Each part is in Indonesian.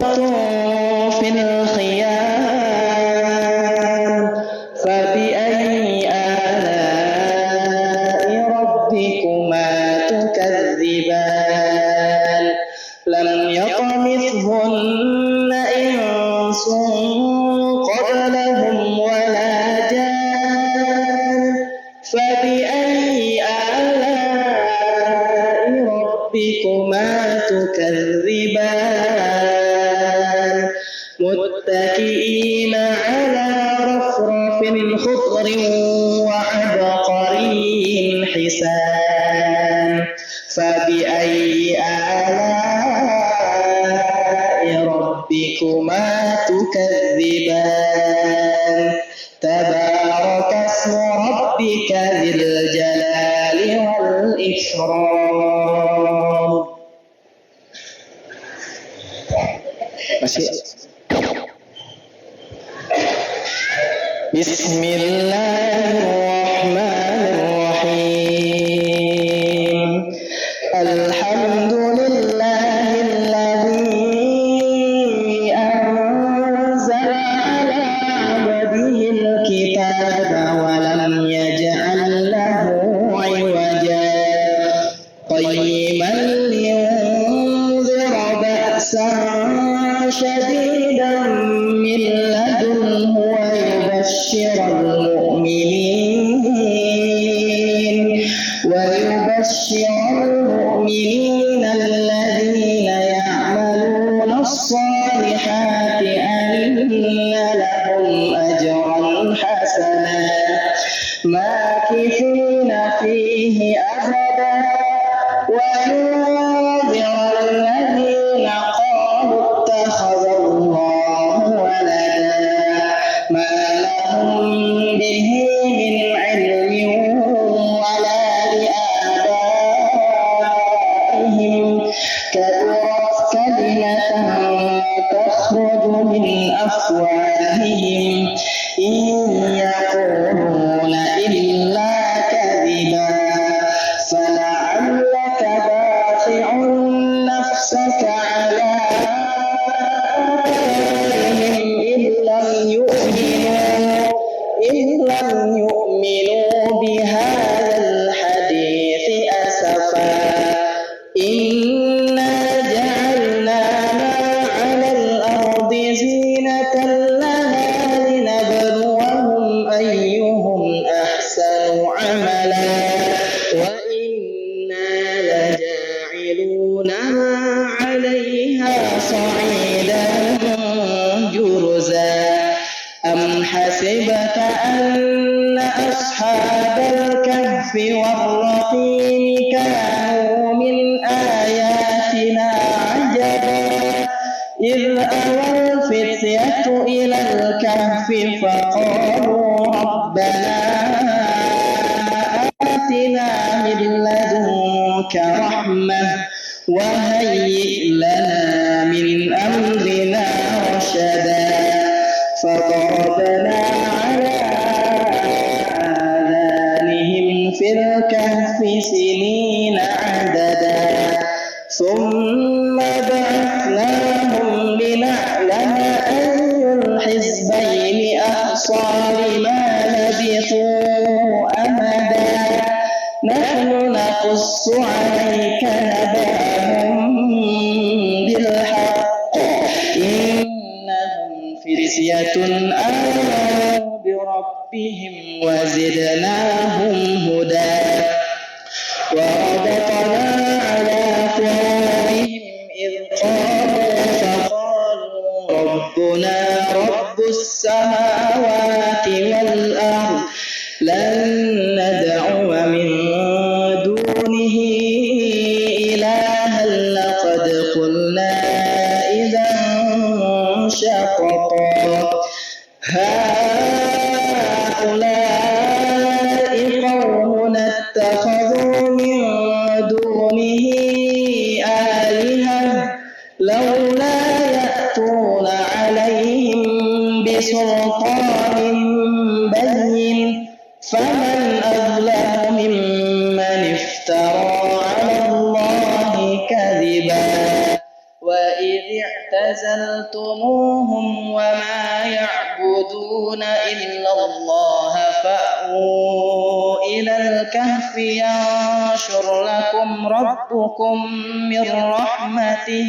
في الخيام فبأي آلاء ربكما تكذبان لم يطمثهن إنس قبلهم ولا جان فبأي آلاء ربكما تكذبان متكئين على رفرف خضر وعبقري حسان فبأي آلاء ربكما تكذبان تبارك اسم ربك ذي الجلال والإكرام. بسم الله الرحمن الرحيم الحمد لله الذي أنزل على عبده الكتاب ولم يجعل له عوجا قيما لينذر بأسا شديدا من لدنه ويبشر المؤمنين الذين يعملون الصالحات أن لهم أجرا حسنا ماكثين فيه أبدا وينذر الذين قالوا اتخذ الله ولدا ما لهم به من علم ولا لآبائهم كبرت كلمة تخرج من أفواههم إن يقولون إلا كذبا فلعلك باخع نفسك على آثارهم إن لم يؤمنوا بهذا الحديث أسفا إنا جعلنا ما على الأرض زينة لها لنبلوهم أيهم أحسن عملا وإنا لجاعلون ما عليها صعيدا جرزا أم حسبت أن أصحاب الكهف والرقيم كانوا من آياتنا عجبا إذ أوى الفتية إلى الكهف فقالوا ربنا آتنا من لدنك رحمة وهيئ لنا من أمرنا رشدا فضربنا على آذانهم في الكهف سنين عددا ثم بعثناهم لنعلم أي الحزبين أحصى لما لبثوا أمدا نحن نقص عليك نبأهم بالحق إنهم فتية آمنوا بربهم وزدناهم هدى وربطنا على قلوبهم إذ فقالوا ربنا رب السماوات والأرض لن ندعو من دونه إلها لقد قلنا إذا شططا هؤلاء قوم اعتزلتموهم وما يعبدون إلا الله فأووا إلى الكهف ينشر لكم ربكم من رحمته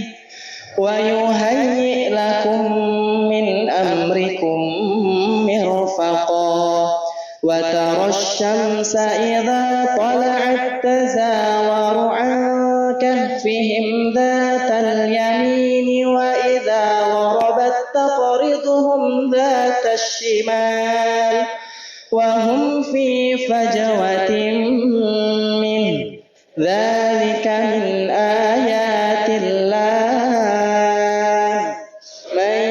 ويهيئ لكم من أمركم مرفقا وترى الشمس إذا طلعت تزاور عن كهفهم ذات اليمين وإذا غربت تقرضهم ذات الشمال وهم في فجوة منه ذلك من آيات الله من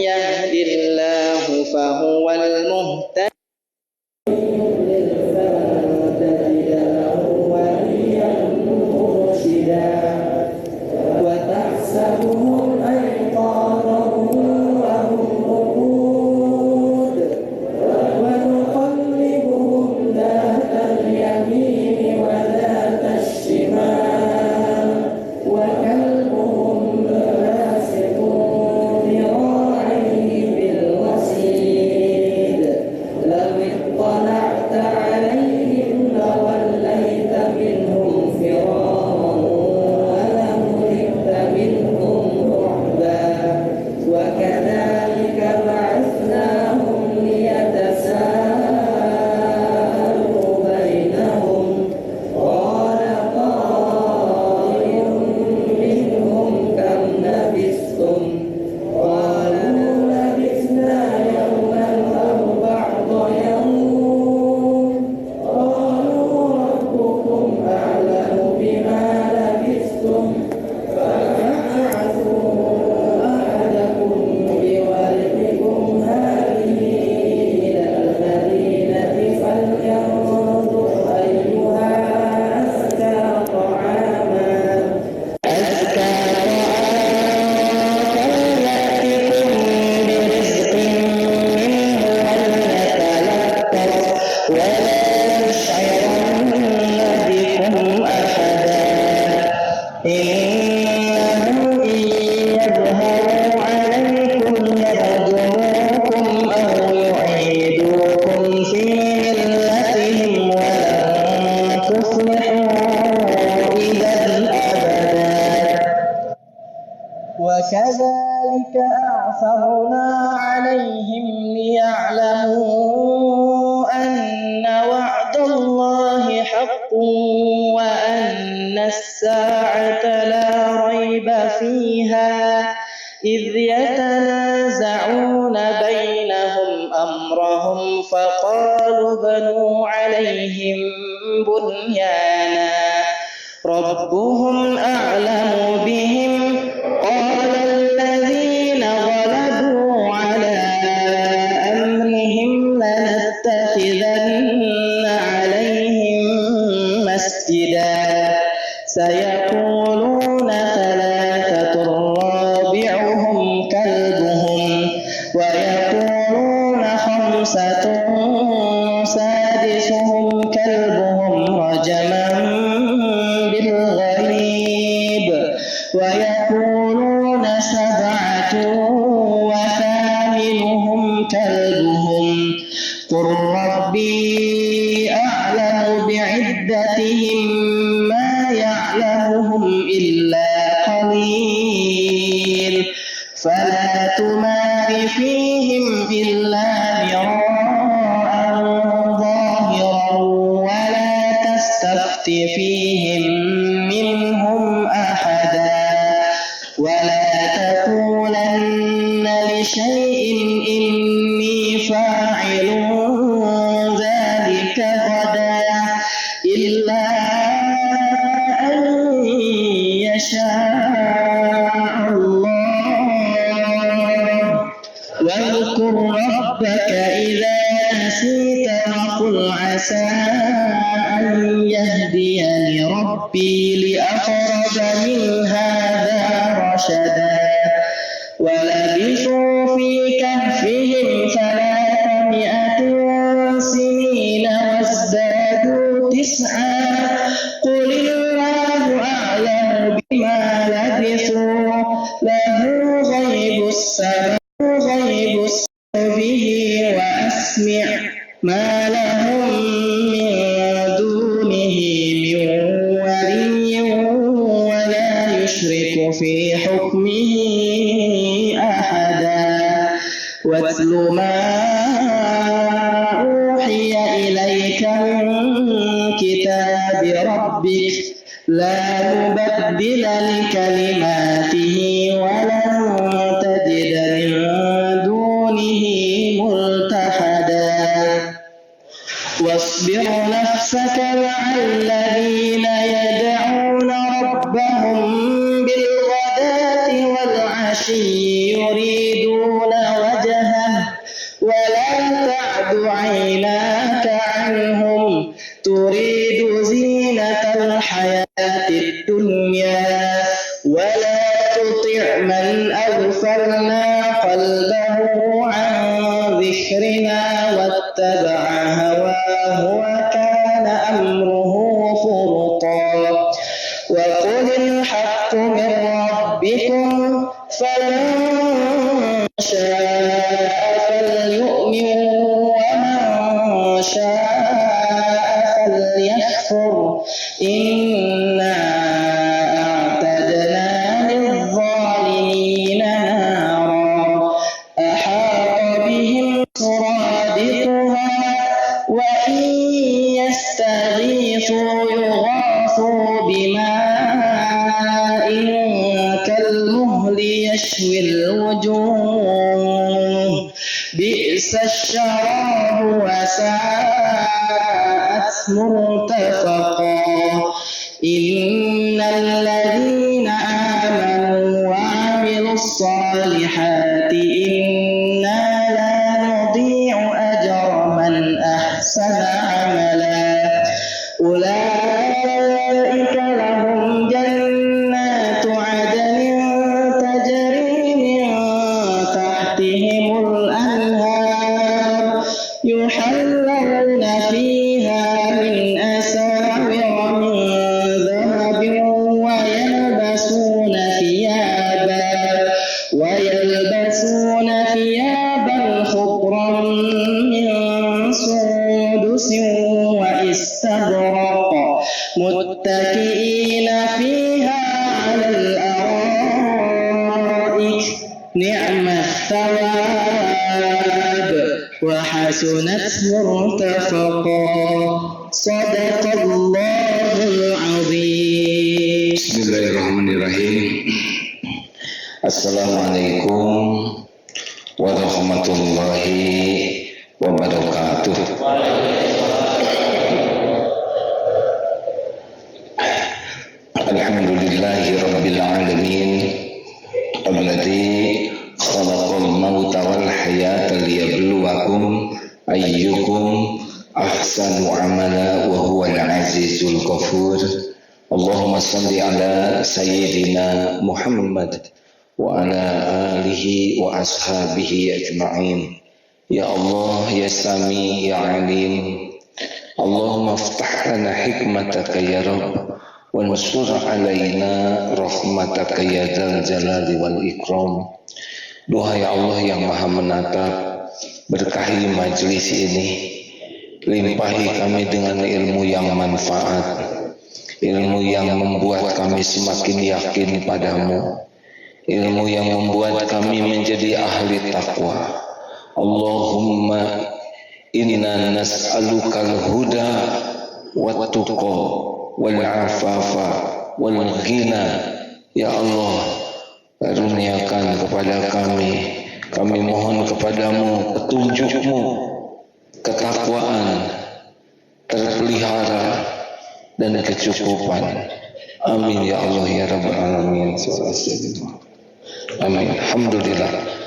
يهد الله فهو المهتد وتحسبهم أيقاظا وهم رقود ونقلبهم ذات اليمين وذات الشمال وكلبهم باسط ذراعيه بالوصيد لو اطلعت عليهم لوليت منهم فرارا ولملئت منهم رعبا وكذلك بعثناهم ليتساءلوا بينهم قال قائل منهم كم لبثتم قالوا لبثنا يوما أو بعض يوم قالوا ربكم أعلم بما لبثتم فابعثوا أحدكم بورقكم هذه إلى المدينة فلينظر أيها أزكى طعاما فليأتكم برزق منه وليتلطف ولا يشعرن بكم أحدا إنهم إن يظهروا عليكم يرجموكم أو يعيدوكم في ملتهم ولن تفلحوا إذا أبدا وكذلك أعثرنا عليهم ليعلموا أن وعد الله حق وأن الساعة لا ريب فيها إذ يتنازعون بينهم أمرهم فقالوا بنوا عليهم بنيانا ربهم أعلم بهم قال الذين غلبوا على أمرهم لنتخذن عليهم مسجدا سيقولون ثلاثة رابعهم كلبهم ويقولون خمسة سادسهم كلبهم رجما بالغيب ويقولون سبعة وثامنهم كلبهم قل ربي أعلم بعدتهم ما يعلمهم إلا قليل فلا تمار فيهم إلا مراء ظاهرا ولا تستفت فيهم منهم أحدا ولا تقولن لشيء إني فاعل ذلك غدا إلا أن يشاء الله واذكر ربك إذا نسيت وقل عسى أن يهديني ربي لأقرب من هذا رشدا ولبثوا في كهفهم 300 سنين وازدادوا 9 قل الله أعلم بما لبثوا له غيب السماوات واتل ما أوحي إليك من كتاب ربك لا مبدل لكلماته ولن تجد من دونه ملتحدا واصبر نفسك مع الذين يدعون ربهم بالغداة والعشي يريدون وجهه ولا تعد عيناك عنهم تريد زينة الحياة الدنيا ولا تطع من أغفلنا قلبه عن ذكرنا واتبع هواه وكان أمره فرطا وقل الحق من ربكم فمن شاء فليؤمن ومن شاء فليكفر إنا أعتدنا للظالمين نارا أحاط بهم سرادقها وإن يستغيثوا يغاثوا بماء كالمهل يشوي الوجوه بئس الشراب وساءت مرتفقا إن الذين آمنوا وعملوا الصالحات إنا لا نضيع أجر من أحسن عملا أولئك لهم جنات عدن تجري من تحتهم الأنهار يحلون فيها من أساور من ذهب ويلبسون ثيابا خضرا من سندس واستبرق متكئين فيها على الأرائك نعم الثواب وحسنت مرتفقا صدق الله العظيم. Bismillahirrahmanirrahim. Assalamualaikum warahmatullahi wabarakatuh. Alhamdulillahi rabbil alamin alladzi khalaqal mauta wal hayata liyabluwakum ayyukum ahsanu amala wa huwal azizul ghafur. Allahumma salli ala sayyidina Muhammad wa ala alihi wa ashabihi ajma'in. Ya Allah, ya Sami, ya Alim, Allahumma aftah lana hikmataka ya Rabb wa ansur alaina rahmataka ya dzal jalali wal ikram. Duhai Allah yang maha menatap, berkahi majlis ini, limpahi kami dengan ilmu yang manfaat, ilmu yang membuat kami semakin yakin padamu, ilmu yang membuat kami menjadi ahli takwa. Allahumma inna nas'alukal huda wat tuqa wal afafa wal ghina. Ya Allah, karuniakan kepada kami mohon kepadamu petunjukmu, ketakwaan, terpelihara dan kecukupan. Amin ya Allah ya Rabbal alamin. Amin. Alhamdulillah.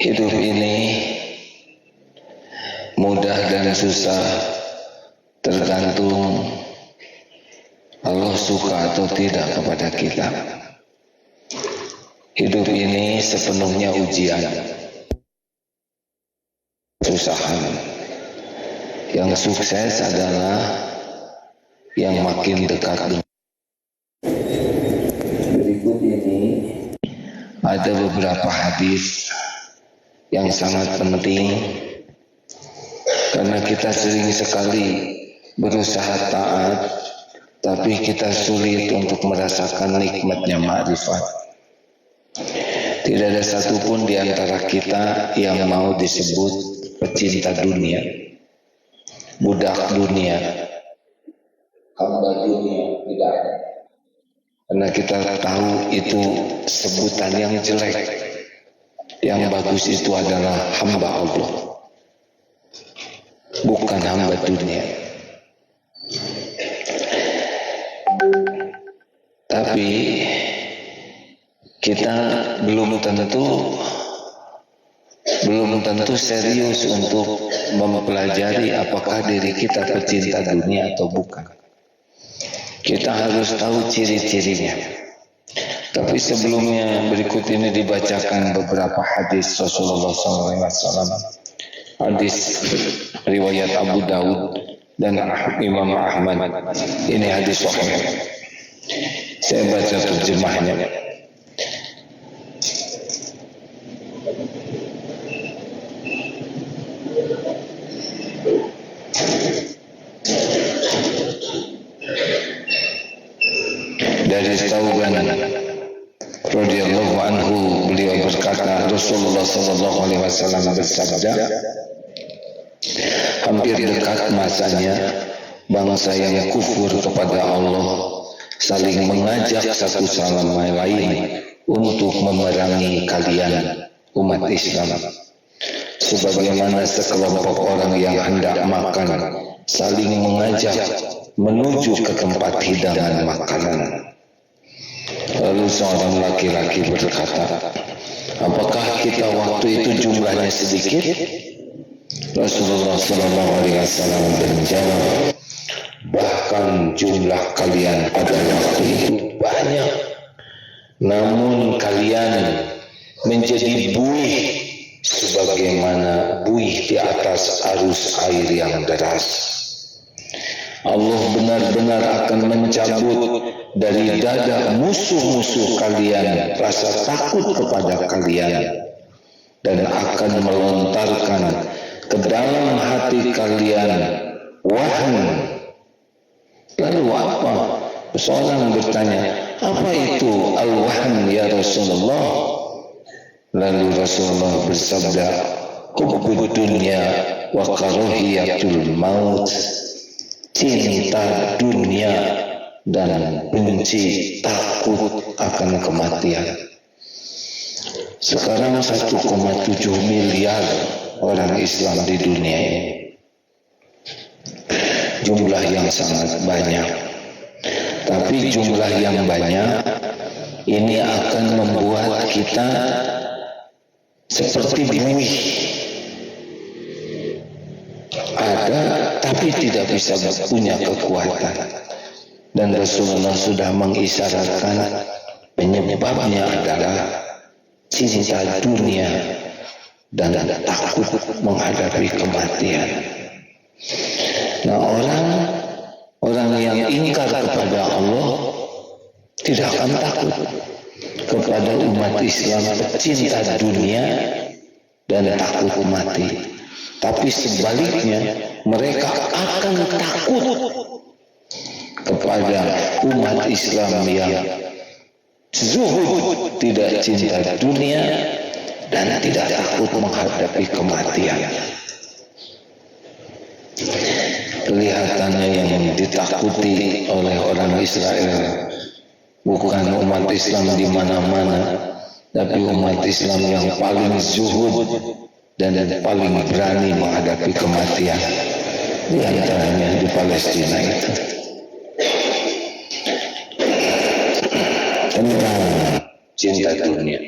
Hidup ini mudah dan susah tergantung Allah suka atau tidak kepada kita. Hidup ini sepenuhnya ujian, kesusahan. Yang sukses adalah yang makin dekat dengan. Berikut ini ada beberapa hadis yang sangat penting karena kita sering sekali berusaha taat tapi kita sulit untuk merasakan nikmatnya ma'rifat. Tidak ada satupun di antara kita yang mau disebut pecinta dunia, budak dunia, hamba dunia, tidak ada. Karena kita tahu itu sebutan yang jelek. Yang bagus itu adalah hamba Allah, bukan hamba dunia. Tapi kita belum tentu serius untuk mempelajari apakah diri kita pecinta dunia atau bukan. Kita harus tahu ciri-cirinya. Tapi sebelumnya berikut ini dibacakan beberapa hadis Rasulullah SAW. Hadis riwayat Abu Daud dan Imam Ahmad. Ini hadis sahih. Saya baca terjemahnya. Dari Tauban radhiyallahu anhu, beliau berkata, Rasulullah sallallahu alaihi wasallam bersabda, hampir dekat masanya bangsa yang kufur kepada Allah saling mengajak satu sama lain untuk memerangi kalian umat Islam, sebagaimana sekelompok orang yang hendak makan saling mengajak menuju ke tempat hidangan makanan. Lalu seorang laki-laki berkata, apakah kita waktu itu jumlahnya sedikit? Rasulullah SAW menjawab, bahkan jumlah kalian pada waktu itu banyak, namun kalian menjadi buih sebagaimana buih di atas arus air yang deras. Allah benar-benar akan mencabut dari dada musuh-musuh kalian rasa takut kepada kalian dan akan melontarkan ke dalam hati kalian wahan. Lalu apa? Seorang bertanya, apa itu al-wahan ya Rasulullah? Lalu Rasulullah bersabda, hubbud dunya wa karahiyatul maut. Cinta dunia dan benci takut akan kematian. Sekarang 1,7 miliar orang Islam di dunia ini, jumlah yang sangat banyak. Tapi jumlah yang banyak ini akan membuat kita seperti buih, ada tapi tidak bisa punya kekuatan. Dan Rasulullah sudah mengisyaratkan penyebabnya adalah cinta dunia dan takut menghadapi kematian. Nah, orang yang ingkar kepada Allah tidak akan takut kepada umat Islam pecinta dunia dan takut mati. Tapi sebaliknya mereka akan takut kepada umat Islam yang zuhud, tidak cinta dunia dan tidak takut menghadapi kematian. Kelihatannya yang ditakuti oleh orang Israel bukan umat Islam di mana-mana, tapi umat Islam yang paling zuhud dan paling berani menghadapi kematian, di antaranya di Palestina itu. Tentang cinta dunia.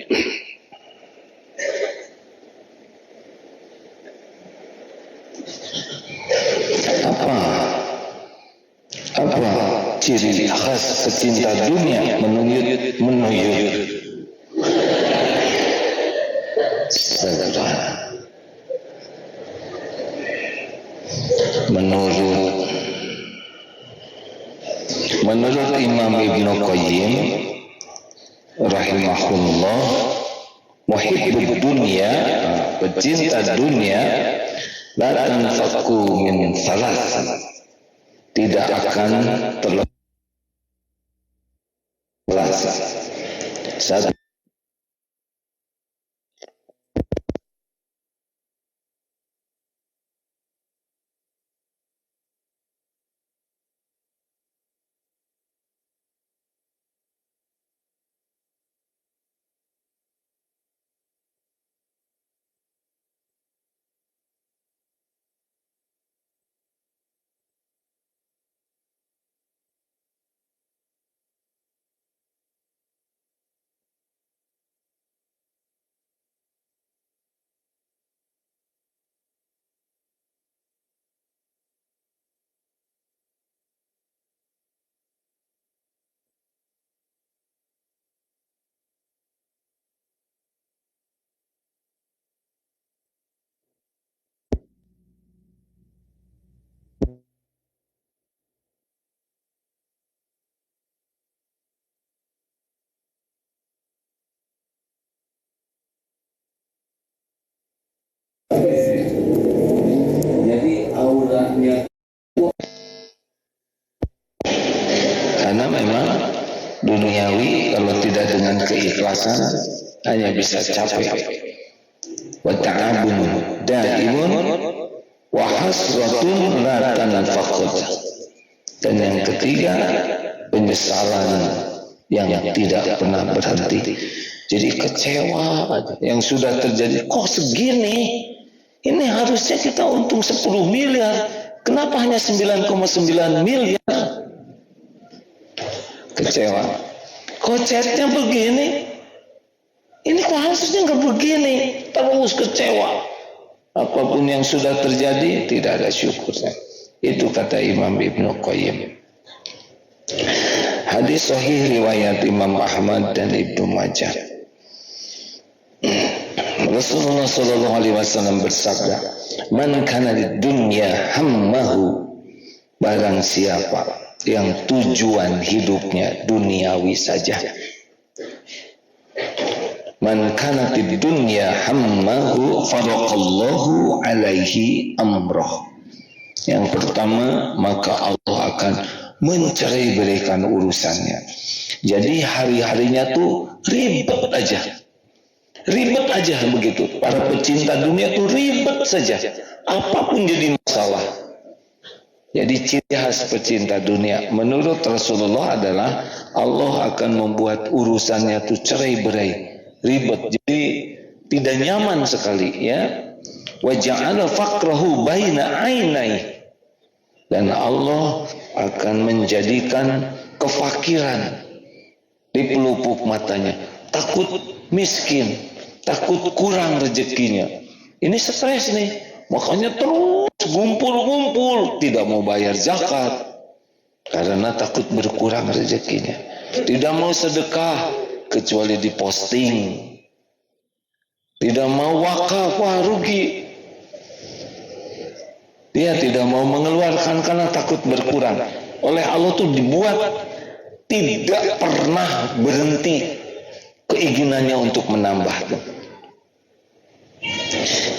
Apa ciri khas pecinta dunia menurut menurut Imam Ibn Qayyim rahimahullah, muhibbud dunia, pecinta dunia, la tanfaku min salas, tidak akan terlepas Satu. Jadi auranya, karena memang duniawi kalau tidak dengan keikhlasan hanya bisa capek. Wa ta'abun daimun wa hasratun la tanfaqud. Dan yang ketiga, penyesalan yang tidak pernah berhenti. Jadi kecewa yang sudah terjadi, kok segini? Ini harusnya kita untung 10 miliar. Kenapa hanya 9,9 miliar? Kecewa. Kok chatnya begini? Ini kok harusnya nggak begini? Terus kecewa. Apapun yang sudah terjadi, tidak ada syukurnya. Itu kata Imam Ibnu Qayyim. Hadis sahih riwayat Imam Ahmad dan Ibnu Majah. Rasulullah sallallahu alaihi wasallam bersabda, "Man kana lid dunya hammahu," barang siapa yang tujuan hidupnya duniawi saja. Man kana lid dunya hammahu faraqallahu alaihi amrah. Yang pertama, maka Allah akan mencerai-beraikan urusannya. Jadi hari-harinya tuh ribet aja. Ribet aja begitu. Para pecinta dunia tuh ribet saja. Apapun jadi masalah. Jadi ciri khas pecinta dunia menurut Rasulullah adalah Allah akan membuat urusannya tuh cerai-berai, ribet. Jadi tidak nyaman sekali ya. Wa ja'ala faqrahu baina ainai. Dan Allah akan menjadikan kefakiran di pelupuk matanya. Takut miskin, takut kurang rezekinya. Ini stres nih, makanya terus ngumpul-ngumpul, tidak mau bayar zakat karena takut berkurang rezekinya. Tidak mau sedekah kecuali diposting. Tidak mau wakaf, wah rugi. Dia tidak mau mengeluarkan karena takut berkurang. Oleh Allah tuh dibuat tidak pernah berhenti keinginannya untuk menambah.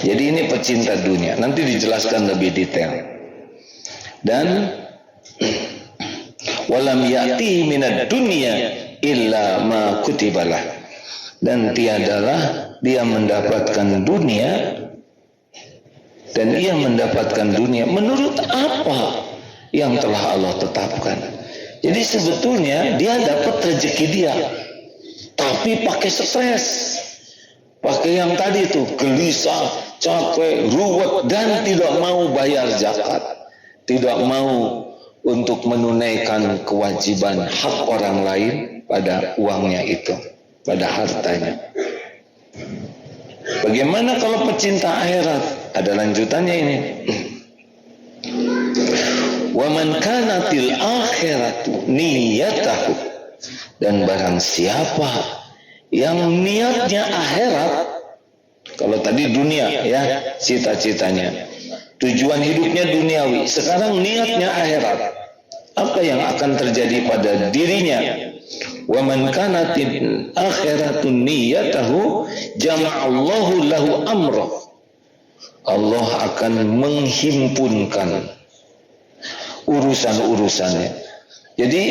Jadi ini pecinta dunia. Nanti dijelaskan lebih detail. Dan walam ya'ti minad dunya illa ma kutibalah. Dan tiadalah dia mendapatkan dunia, dan ia mendapatkan dunia menurut apa yang telah Allah tetapkan. Jadi sebetulnya dia dapat rezeki dia, tapi pakai stres, pakai yang tadi itu gelisah, capek, ruwet, dan tidak mau bayar zakat, tidak mau untuk menunaikan kewajiban hak orang lain pada uangnya itu, pada hartanya. Bagaimana kalau pecinta akhirat? Ada lanjutannya ini. Wa man kanatil akhiratu niyatahu, dan barang siapa yang niatnya akhirat, kalau tadi dunia ya cita-citanya, tujuan hidupnya duniawi, sekarang niatnya akhirat, apa yang akan terjadi pada dirinya? Wa man kanatil akhiratu niyatahu jama'allahu lahu amrah, Allah akan menghimpunkan urusan-urusannya. Jadi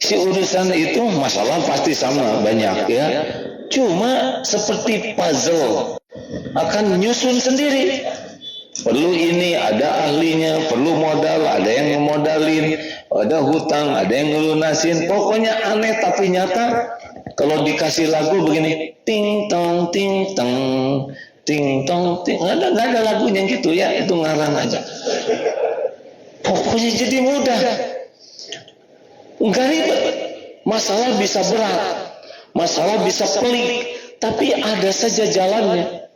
Si urusan itu masalah pasti sama banyak ya. Cuma seperti puzzle akan nyusun sendiri. Perlu ini, ada ahlinya, perlu modal, ada yang ngemodalin, ada hutang, ada yang ngelunasin. Pokoknya aneh tapi nyata. Kalau dikasih lagu begini, ting tong ting tong, ting tong ting, nggak ada lagunya gitu ya, itu ngarang aja. Pokoknya jadi mudah, nggak ribet. Masalah bisa berat, masalah bisa pelik, tapi ada saja jalannya,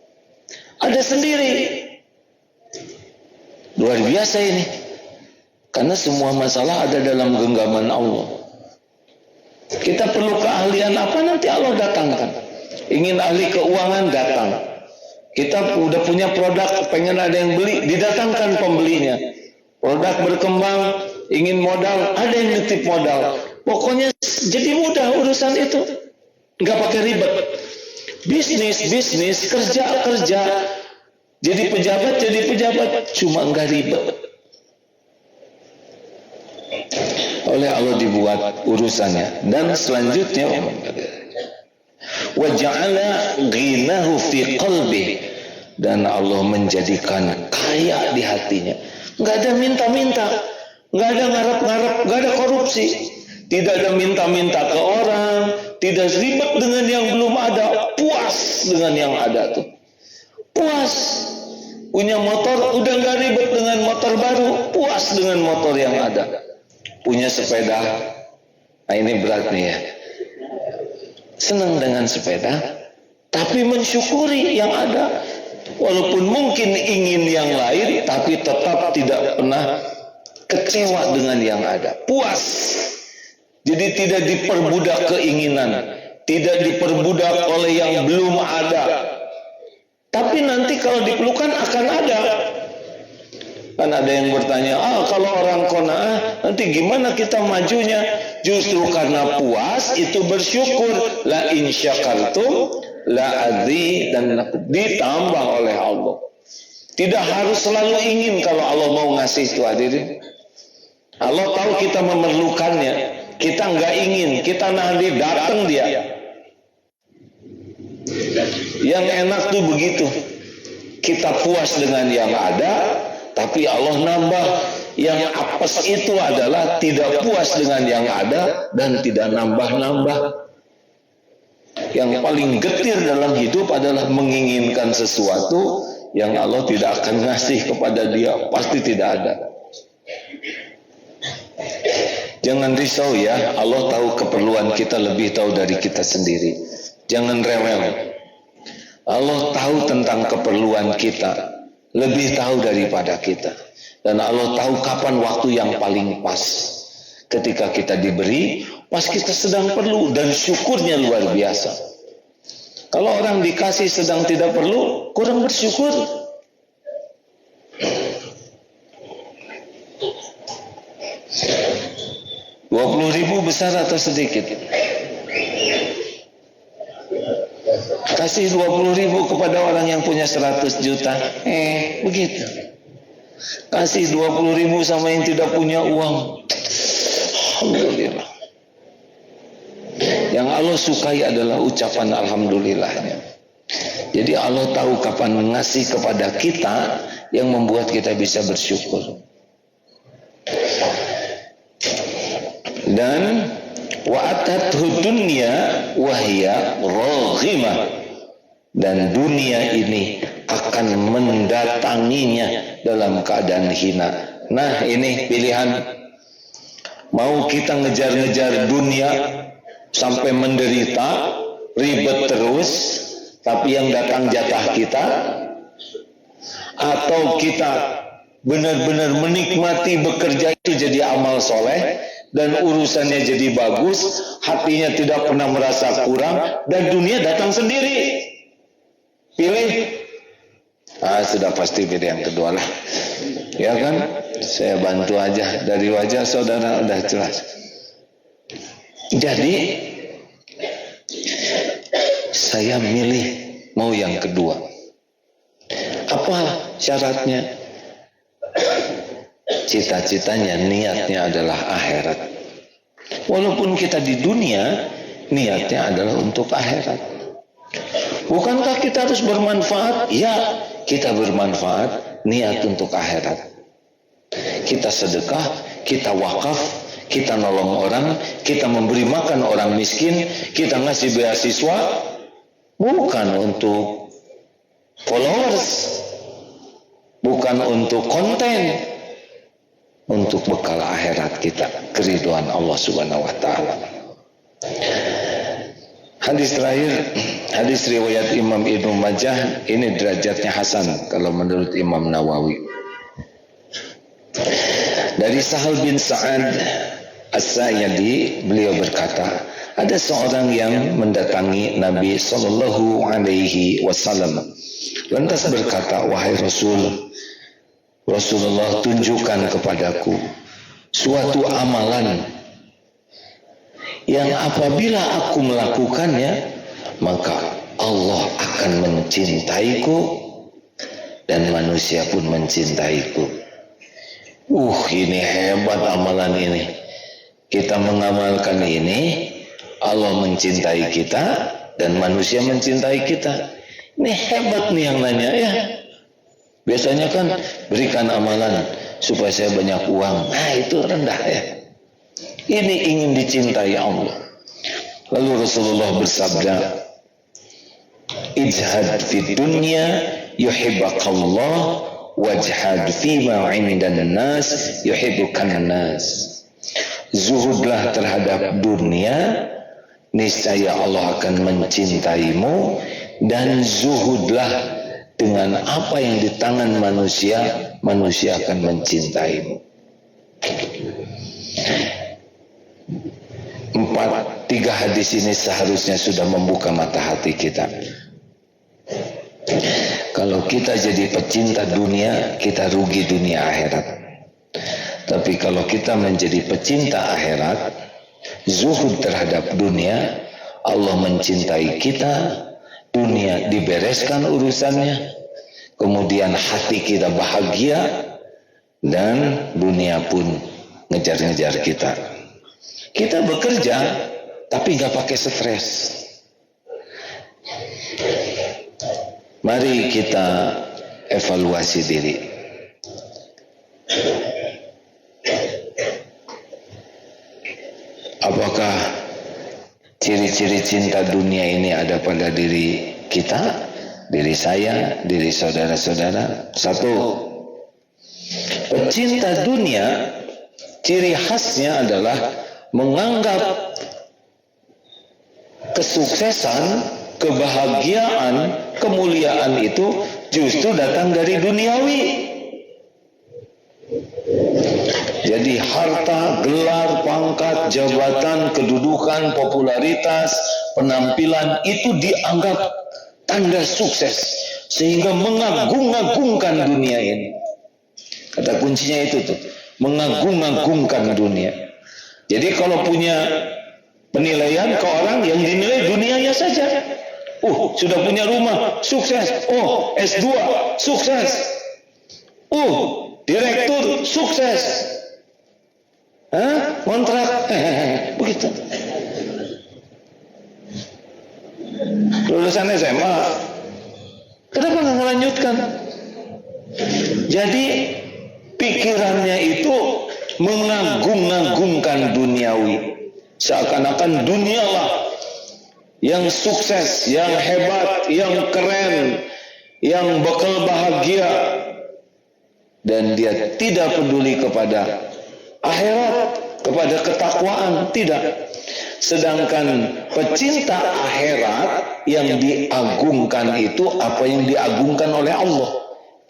ada sendiri. Luar biasa ini, karena semua masalah ada dalam genggaman Allah. Kita perlu keahlian apa, nanti Allah datangkan. Ingin ahli keuangan, datang. Kita udah punya produk, pengen ada yang beli, didatangkan pembelinya. Produk berkembang, ingin modal, ada yang nitip modal. Pokoknya jadi mudah urusan itu, nggak pakai ribet. Bisnis, kerja. Jadi pejabat, cuma nggak ribet. Oleh Allah dibuat urusannya. Dan selanjutnya wa ja'ala ghinahu fi qalbi, dan Allah menjadikan kaya di hatinya. Nggak ada minta-minta, nggak ada ngarep-ngarep, nggak ada korupsi, tidak ada minta-minta ke orang, tidak ribet dengan yang belum ada, puas dengan yang ada tuh, puas. Punya motor udah nggak ribet dengan motor baru, puas dengan motor yang ada. Punya sepeda, nah ini berat nih ya, senang dengan sepeda, tapi mensyukuri yang ada. Walaupun mungkin ingin yang lain, tapi tetap tidak pernah kecewa dengan yang ada, puas. Jadi tidak diperbudak keinginan, tidak diperbudak oleh yang belum ada, tapi nanti kalau diperlukan akan ada. Kan ada yang bertanya, kalau orang qanaah nanti gimana kita majunya? Justru karena puas itu bersyukur. La in syakartum la adzi, dan ditambah oleh Allah. Tidak harus selalu ingin kalau Allah mau ngasih itu, hadirin. Allah tahu kita memerlukannya, kita nggak ingin, kita nanti datang dia. Yang enak tuh begitu, kita puas dengan yang ada, tapi Allah nambah. Yang apes itu adalah tidak puas dengan yang ada dan tidak nambah-nambah. Yang paling getir dalam hidup adalah menginginkan sesuatu yang Allah tidak akan ngasih kepada dia, pasti tidak ada. Jangan risau ya, Allah tahu keperluan kita lebih tahu dari kita sendiri. Jangan rewel. Allah tahu tentang keperluan kita, lebih tahu daripada kita. Dan Allah tahu kapan waktu yang paling pas. Ketika kita diberi, pas kita sedang perlu, dan syukurnya luar biasa. Kalau orang dikasih sedang tidak perlu, kurang bersyukur. $20.000 besar atau sedikit? Kasih 20.000 kepada orang yang punya 100 juta, begitu. Kasih 20.000 sama yang tidak punya uang, alhamdulillah. Yang Allah sukai adalah ucapan alhamdulillahnya. Jadi Allah tahu kapan mengasih kepada kita yang membuat kita bisa bersyukur. Dan wa atathu dunya wa hiya raghimah, dan dunia ini akan mendatanginya dalam keadaan hina. Nah, ini pilihan. Mau kita ngejar-ngejar dunia sampai menderita, ribet terus, tapi yang datang jatah kita, atau kita benar-benar menikmati bekerja itu jadi amal soleh, dan urusannya jadi bagus, hatinya tidak pernah merasa kurang, dan dunia datang sendiri. Pilih. Sudah pasti pilih yang kedua lah. Ya kan? Saya bantu aja. Dari wajah saudara udah jelas. Jadi saya milih mau yang kedua. Apa syaratnya? Cita-citanya, niatnya adalah akhirat. Walaupun kita di dunia, niatnya adalah untuk akhirat. Bukankah kita harus bermanfaat? Ya, kita bermanfaat, niat untuk akhirat. Kita sedekah, kita wakaf, kita nolong orang, kita memberi makan orang miskin, kita ngasih beasiswa, bukan untuk followers, bukan untuk konten, untuk bekal akhirat kita, keridhaan Allah Subhanahu wa taala. Hadis terakhir, hadis riwayat Imam Ibnu Majah, ini derajatnya hasan kalau menurut Imam Nawawi. Dari Sahal bin Sa'ad As-Sa'idi, beliau berkata, ada seorang yang mendatangi Nabi sallallahu alaihi wasallam. Lantas berkata, wahai Rasulullah, tunjukkan kepadaku suatu amalan yang apabila aku melakukannya, maka Allah akan mencintaiku dan manusia pun mencintaiku. Ini hebat amalan ini. Kita mengamalkan ini, Allah mencintai kita dan manusia mencintai kita. Ini hebat nih yang nanya ya. Biasanya kan berikan amalan supaya saya banyak uang. Nah, itu rendah ya. Ini ingin dicintai Allah. Lalu Rasulullah bersabda, ijhad fi dunya yuhibbukallah wajhad fima 'indan nas yuhibbukan nas. Zuhudlah terhadap dunia, niscaya Allah akan mencintaimu, dan zuhudlah dengan apa yang di tangan manusia, manusia akan mencintaimu. 3 hadis ini seharusnya sudah membuka mata hati kita. Kalau kita jadi pecinta dunia, kita rugi dunia akhirat. Tapi kalau kita menjadi pecinta akhirat, zuhud terhadap dunia, Allah mencintai kita, dunia dibereskan urusannya, kemudian hati kita bahagia, dan dunia pun ngejar-ngejar kita. Kita bekerja tapi gak pakai stres. Mari kita evaluasi diri. Apakah ciri-ciri cinta dunia ini ada pada diri kita, diri saya, diri saudara-saudara? 1, pecinta dunia, ciri khasnya adalah menganggap kesuksesan, kebahagiaan, kemuliaan itu justru datang dari duniawi. Jadi harta, gelar, pangkat, jabatan, kedudukan, popularitas, penampilan itu dianggap tanda sukses, sehingga mengagung-agungkan dunia ini. Kata kuncinya itu tuh, mengagung-agungkan dunia. Jadi kalau punya penilaian ke orang, yang dinilai dunianya saja. Sudah punya rumah, sukses. S2, sukses. Direktur, sukses. Kontrak, begitu. Lulusan SMA, kenapa nggak melanjutkan? Jadi pikirannya itu mengagung-agungkan duniawi, seakan-akan dunialah yang sukses, yang hebat, yang keren, yang bakal bahagia, dan dia tidak peduli kepada akhirat, kepada ketakwaan, tidak. Sedangkan pecinta akhirat yang diagungkan itu apa yang diagungkan oleh Allah.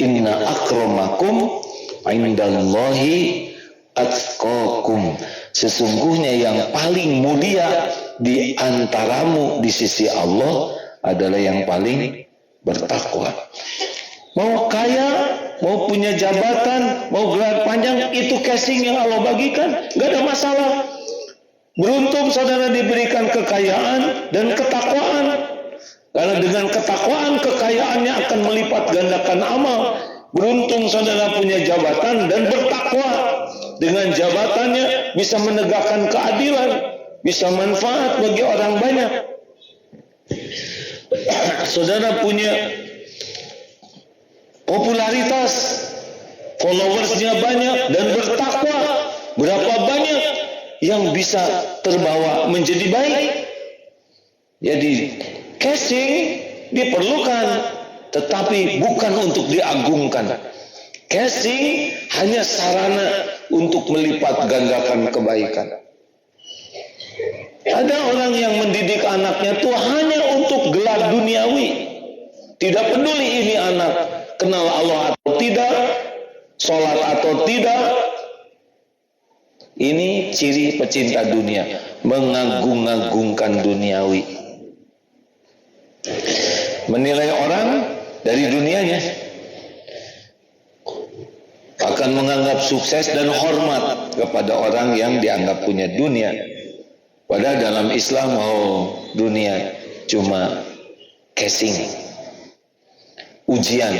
Inna akramakum indallahi atqakum. Sesungguhnya yang paling mulia di antaramu di sisi Allah adalah yang paling bertakwa. Mau kaya, mau punya jabatan, mau gelar panjang, itu casing yang Allah bagikan, gak ada masalah. Beruntung saudara diberikan kekayaan dan ketakwaan. Karena dengan ketakwaan, kekayaannya akan melipat gandakan amal. Beruntung saudara punya jabatan dan bertakwa, dengan jabatannya bisa menegakkan keadilan, bisa manfaat bagi orang banyak. Saudara punya popularitas, followersnya banyak dan bertakwa, berapa banyak yang bisa terbawa menjadi baik. Jadi casing diperlukan, tetapi bukan untuk diagungkan. Casing hanya sarana untuk melipat gandakan kebaikan. Ada orang yang mendidik anaknya itu hanya untuk gelar duniawi. Tidak peduli ini anak kenal Allah atau tidak, sholat atau tidak. Ini ciri pecinta dunia, mengagung-agungkan duniawi. Menilai orang dari dunianya, akan menganggap sukses dan hormat kepada orang yang dianggap punya dunia. Padahal dalam Islam, dunia cuma casing, ujian.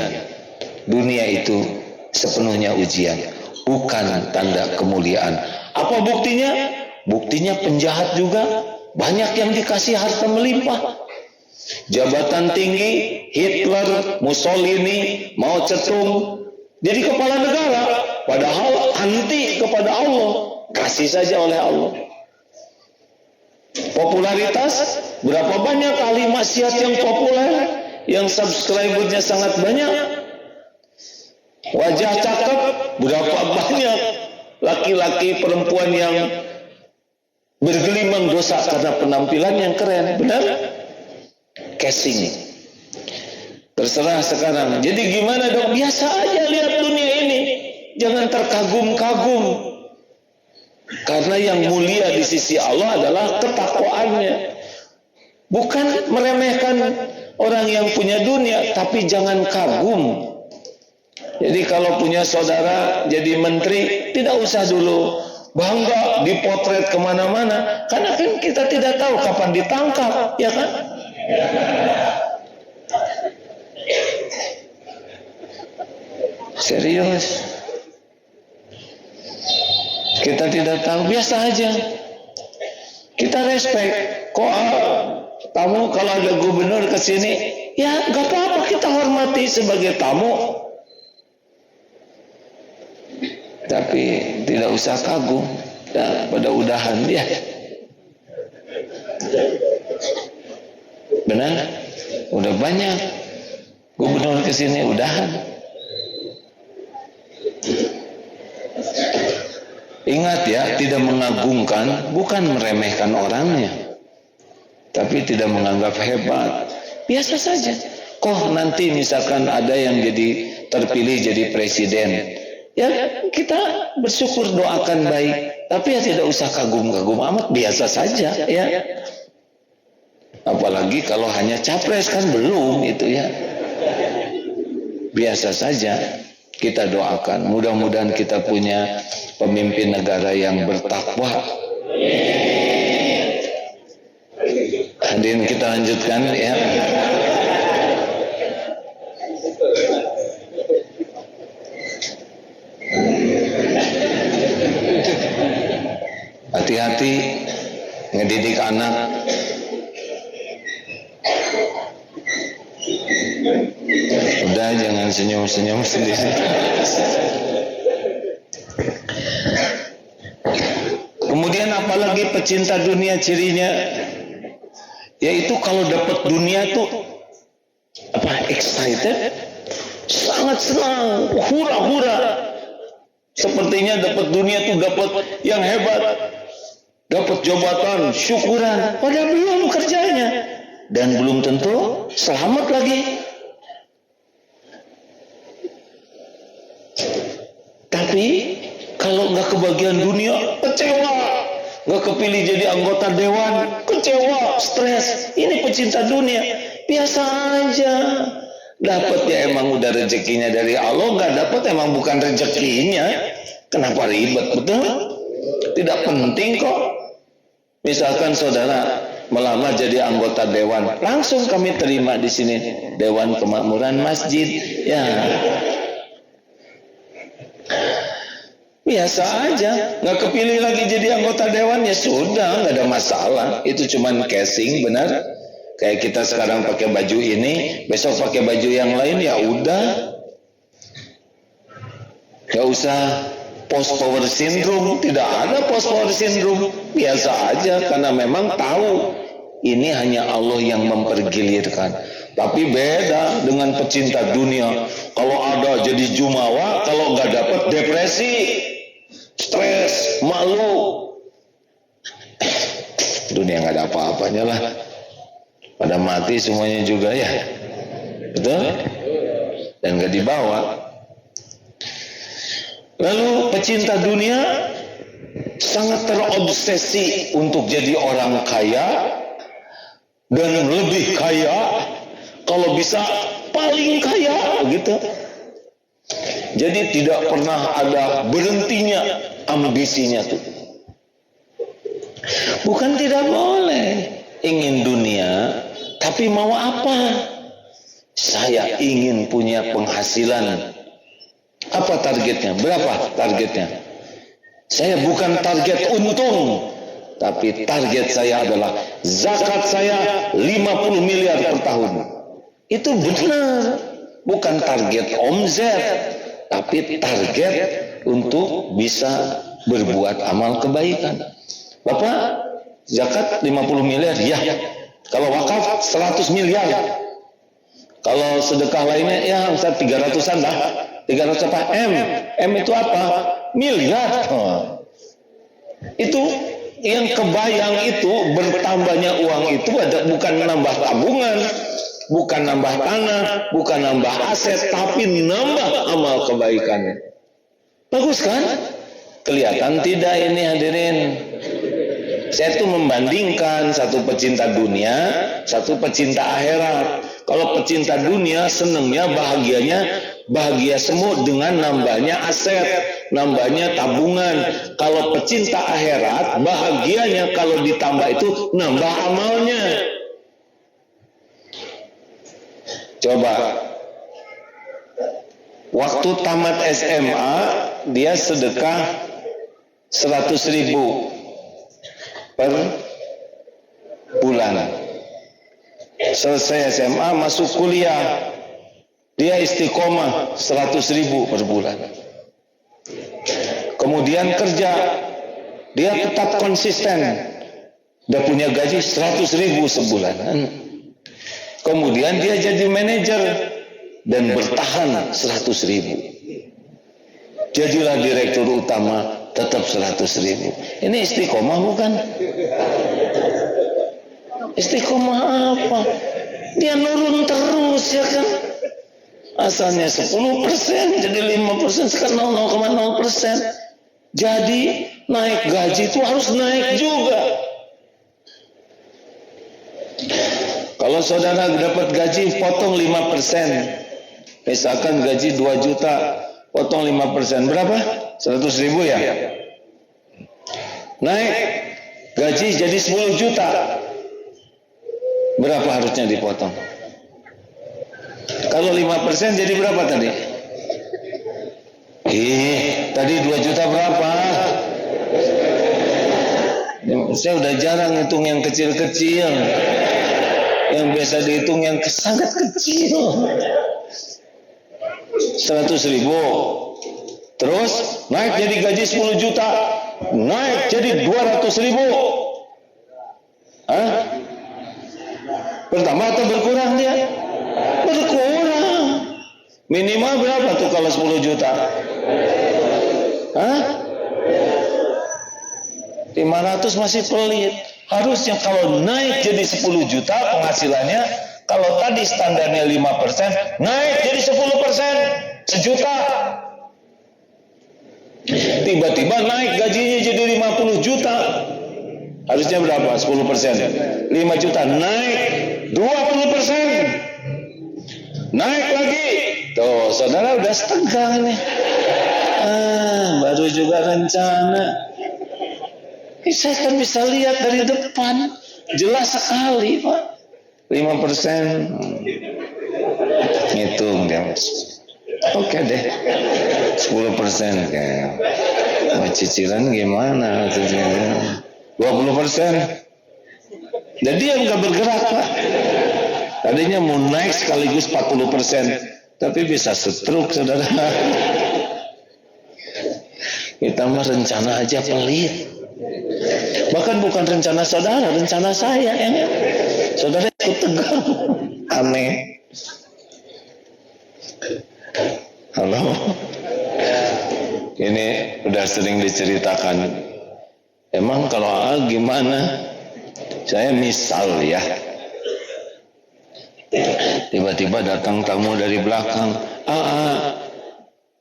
Dunia itu sepenuhnya ujian, bukan tanda kemuliaan. Apa buktinya? Buktinya penjahat juga banyak yang dikasih harta melimpah, jabatan tinggi. Hitler, Mussolini, Mao Zedong jadi kepala negara, padahal anti kepada Allah, kasih saja oleh Allah. Popularitas, berapa banyak ahli maksiat yang populer, yang subscribernya sangat banyak. Wajah cakep, berapa banyak laki-laki perempuan yang bergelimang dosa karena penampilan yang keren. Benar? Casing. Terserah sekarang. Jadi gimana dong? Biasa aja lihat dunia ini. Jangan terkagum-kagum. Karena yang mulia di sisi Allah adalah ketakwaannya. Bukan meremehkan orang yang punya dunia, tapi jangan kagum. Jadi kalau punya saudara jadi menteri, tidak usah dulu bangga dipotret kemana-mana. Karena kan kita tidak tahu kapan ditangkap, ya kan? Serius. Kita tidak tahu, biasa aja. Kita respect. Kok tamu kalau ada gubernur ke sini, ya gak apa-apa, kita hormati sebagai tamu. Tapi tidak usah kagum. Ya, pada udahan dia. Benar? Udah banyak gubernur ke sini udahan. Ingat ya, tidak mengagungkan, bukan meremehkan orangnya, tapi tidak menganggap hebat. Biasa saja. Kok nanti misalkan ada yang jadi terpilih jadi presiden, ya kita bersyukur, doakan baik, tapi ya tidak usah kagum-kagum amat, biasa saja ya. Apalagi kalau hanya capres, kan belum itu ya. Biasa saja. Kita doakan, mudah-mudahan kita punya pemimpin negara yang bertakwa. Hadirin, kita lanjutkan ya. Hati-hati ngedidik anak. Udah, jangan senyum-senyum sendiri. Kemudian apalagi pecinta dunia cirinya, yaitu kalau dapat dunia tuh excited, sangat senang, hura-hura. Sepertinya dapat dunia tuh dapat yang hebat, dapat jabatan, syukuran, padahal belum kerjanya dan belum tentu selamat lagi. Tapi kalau nggak kebagian dunia, kecewa. Nggak kepilih jadi anggota dewan, kecewa, stres. Ini pecinta dunia, biasa aja. Dapat ya emang udah rezekinya dari Allah, nggak dapat emang bukan rezekinya. Kenapa ribet, betul? Tidak penting kok. Misalkan saudara melamar jadi anggota dewan, langsung kami terima di sini, Dewan Kemakmuran Masjid, ya. biasa aja, nggak kepilih lagi jadi anggota dewan, ya sudah, nggak ada masalah. Itu cuman casing, benar. Kayak kita sekarang pakai baju ini, besok pakai baju yang lain, ya udah. Nggak usah post power syndrome, tidak ada post power syndrome, biasa aja, karena memang tahu ini hanya Allah yang mempergilirkan. Tapi beda dengan pecinta dunia. Kalau ada jadi jumawa, kalau nggak dapat depresi, stres, malu. Dunia nggak ada apa-apanya lah. Pada mati semuanya juga ya, betul? Dan nggak dibawa. Lalu pecinta dunia sangat terobsesi untuk jadi orang kaya dan lebih kaya, kalau bisa paling kaya gitu. Jadi tidak pernah ada berhentinya ambisinya tuh. Bukan tidak boleh ingin dunia, tapi mau apa? Saya ingin punya penghasilan. Apa targetnya? Berapa targetnya? Saya bukan target untung, tapi target saya adalah zakat saya 50 miliar per tahun. Itu benar, bukan target omzet, tapi target untuk bisa berbuat amal kebaikan. Bapak, zakat 50 miliar, ya. Kalau wakaf 100 miliar. Kalau sedekah lainnya, ya 300-an lah. 300 apa? M itu apa? Miliar. Itu yang kebayang itu bertambahnya uang itu ada, bukan nambah tabungan, bukan nambah tanah, bukan nambah aset, tapi nambah amal kebaikannya. Bagus kan? Kelihatan tidak ini hadirin? Saya tuh membandingkan satu pecinta dunia, satu pecinta akhirat. Kalau pecinta dunia senangnya, bahagia semua dengan nambahnya aset, nambahnya tabungan. Kalau pecinta akhirat, bahagianya kalau ditambah itu nambah amalnya. Coba, waktu tamat SMA, dia sedekah 100.000 per bulan. Selesai SMA, masuk kuliah, dia istiqomah 100.000 per bulan. Kemudian kerja, dia tetap konsisten, dia punya gaji 100.000 sebulan. Kemudian dia jadi manajer dan bertahan 100.000. Jadilah direktur utama, tetap 100.000. Ini istiqomah bukan? Istiqomah apa? Dia nurun terus ya kan? Asalnya 10% jadi 5%, sekarang 0,0%. Jadi naik gaji itu harus naik juga. Kalau saudara dapat gaji potong 5%. Misalkan gaji 2 juta, potong 5%. Berapa? 100.000 ya? Naik gaji jadi 10 juta. Berapa harusnya dipotong? Kalau 5% jadi berapa tadi? Tadi 2 juta berapa? Saya udah jarang hitung yang kecil-kecil. Yang biasa dihitung yang sangat kecil. 100.000. Terus naik jadi gaji 10 juta. Naik jadi 200.000. Hah? Bertambah atau berkurang dia? Berkurang. Minimal berapa tuh kalau 10 juta? Hah? 500 masih pelit. Harusnya kalau naik jadi 10 juta penghasilannya, kalau tadi standarnya 5%, naik jadi 10%, 1 juta. Tiba-tiba naik gajinya jadi 50 juta. Harusnya berapa? 10%. 5 juta naik 20%. Naik lagi. Tuh, saudara udah setengah nih. Baru juga rencana. Saya kan bisa lihat dari depan. Jelas sekali, Pak. 5%. Ngitung dia. Oke deh. 10% kayak. Cicilan gimana? 20%. Jadi yang nggak bergerak Pak. Tadinya mau naik sekaligus 40%, tapi bisa stroke saudara. Kita mah rencana aja pelit. Bahkan bukan rencana saudara, rencana saya ya. Saudara ikut tegang. Aneh. Halo. Ini udah sering diceritakan. Emang kalau gimana? Saya misal ya. Tiba-tiba datang tamu dari belakang.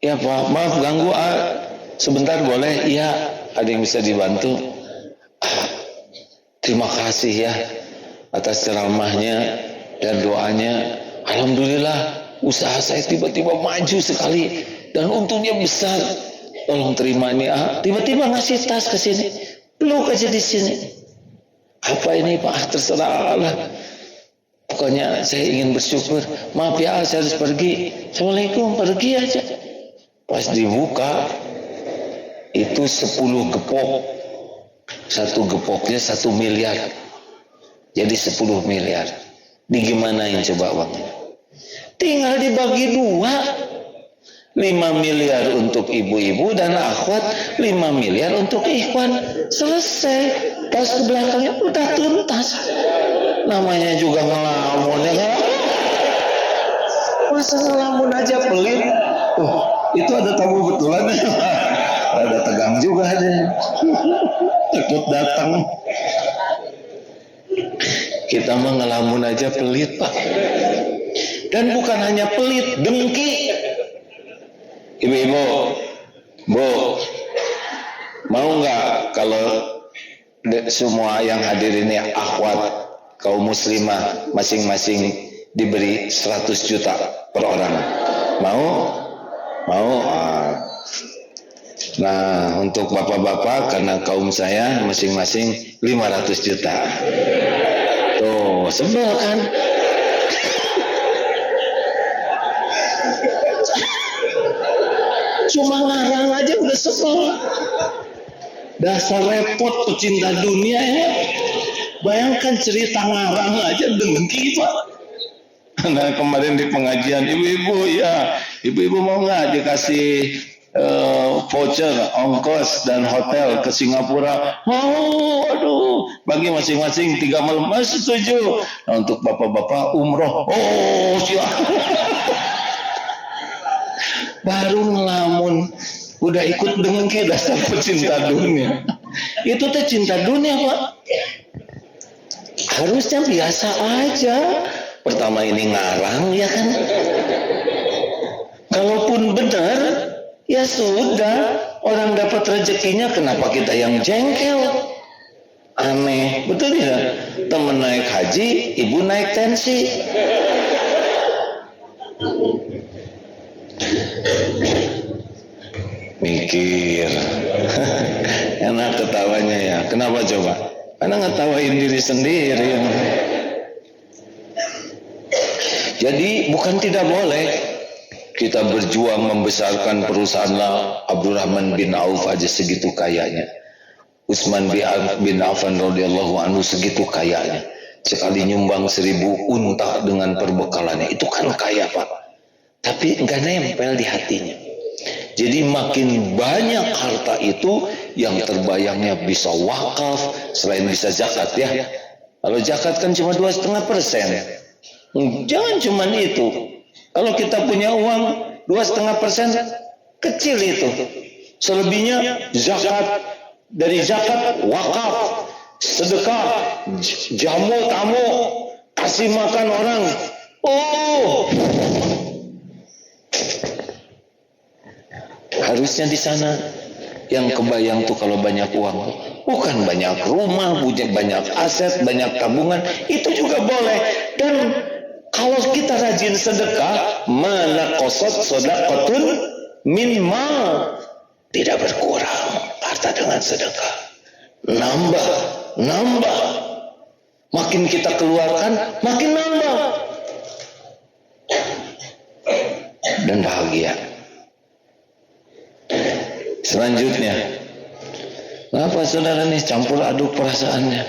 Ya Pak, maaf ganggu sebentar boleh? Iya, ada yang bisa dibantu? Terima kasih ya atas ceramahnya dan doanya. Alhamdulillah usaha saya tiba-tiba maju sekali dan untungnya besar. Tolong terima ini. Tiba-tiba ngasih tas ke sini, peluk aja di sini. Apa ini Pak? Terserah Allah. Pokoknya saya ingin bersyukur. Maaf ya, saya harus pergi. Assalamualaikum, pergi aja. Pas dibuka itu 10 gepok. Satu gepoknya 1 miliar. Jadi 10 miliar. Digimanain coba uangnya? Tinggal dibagi 2. 5 miliar untuk ibu-ibu dan akhwat, 5 miliar untuk ikhwan. Selesai. Pas ke belakangnya udah tuntas. Namanya juga ngelamun ya kan? Masa ngelamun aja pelit? Itu ada tamu betulan. Ada tegang juga deh. Takut datang. Kita mah ngelamun aja pelit Pak. Dan bukan hanya pelit, dengki. Ibu-ibu, Bu, mau nggak kalau semua yang hadir ini akhwat kaum muslimah masing-masing diberi 100 juta per orang? Mau? Mau? Nah, untuk bapak-bapak karena kaum saya masing-masing 500 juta. Tuh, sebel kan? Cuma ngarang aja udah sebel. Dasar repot pecinta dunia ya. Bayangkan cerita ngarang aja dengki Pak. Nah kemarin di pengajian ibu-ibu ya, ibu-ibu mau nggak dikasih voucher ongkos dan hotel ke Singapura? Mau, aduh, bagi masing-masing 3 malam. Masih setuju. Nah, untuk bapak-bapak umroh, siap. Baru ngelamun udah ikut dengki dasar pecinta dunia. Itu teh cinta dunia Pak. Harusnya biasa aja. Pertama ini ngarang ya kan. Kalaupun benar ya sudah, orang dapat rezekinya kenapa kita yang jengkel? Aneh, betul ya? Temen naik haji, ibu naik tensi. Mikir. Enak ketawanya ya. Kenapa coba? Karena ngetawain diri sendiri. Jadi bukan tidak boleh kita berjuang membesarkan perusahaan Abdurrahman bin Auf aja segitu kayanya. Utsman bin Affan radhiyallahu anhu segitu kayanya. Sekali nyumbang 1000 unta dengan perbekalannya. Itu kan kaya Pak. Tapi enggak nempel di hatinya. Jadi makin banyak harta itu yang terbayangnya bisa wakaf, selain bisa zakat ya. Kalau zakat kan cuma 2,5%. Jangan cuma itu. Kalau kita punya uang 2,5%, kecil itu. Selebihnya zakat, dari zakat wakaf, sedekah, jamu tamu, kasih makan orang. Harusnya di sana yang kebayang tuh kalau banyak uang, bukan banyak rumah, banyak aset, banyak tabungan, itu juga boleh. Dan kalau kita rajin sedekah, mana qasat shadaqatun min mal, tidak berkurang harta dengan sedekah, nambah. Makin kita keluarkan, makin nambah dan bahagia. Selanjutnya, apa saudara nih campur aduk perasaannya?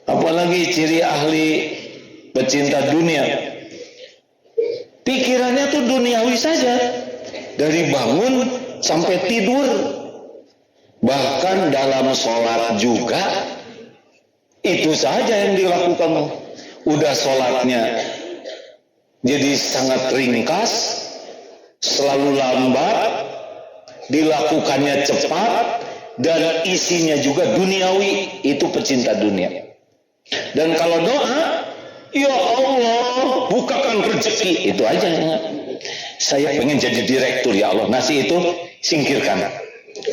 Apalagi ciri ahli pecinta dunia, pikirannya tuh duniawi saja, dari bangun sampai tidur. Bahkan dalam sholat juga itu saja yang dilakukan. Udah sholatnya jadi sangat ringkas, selalu lambat, dilakukannya cepat, dan isinya juga duniawi. Itu pecinta dunia. Dan kalau doa, ya Allah bukakan rezeki, itu aja. Saya pengen jadi direktur, ya Allah nasi itu singkirkan,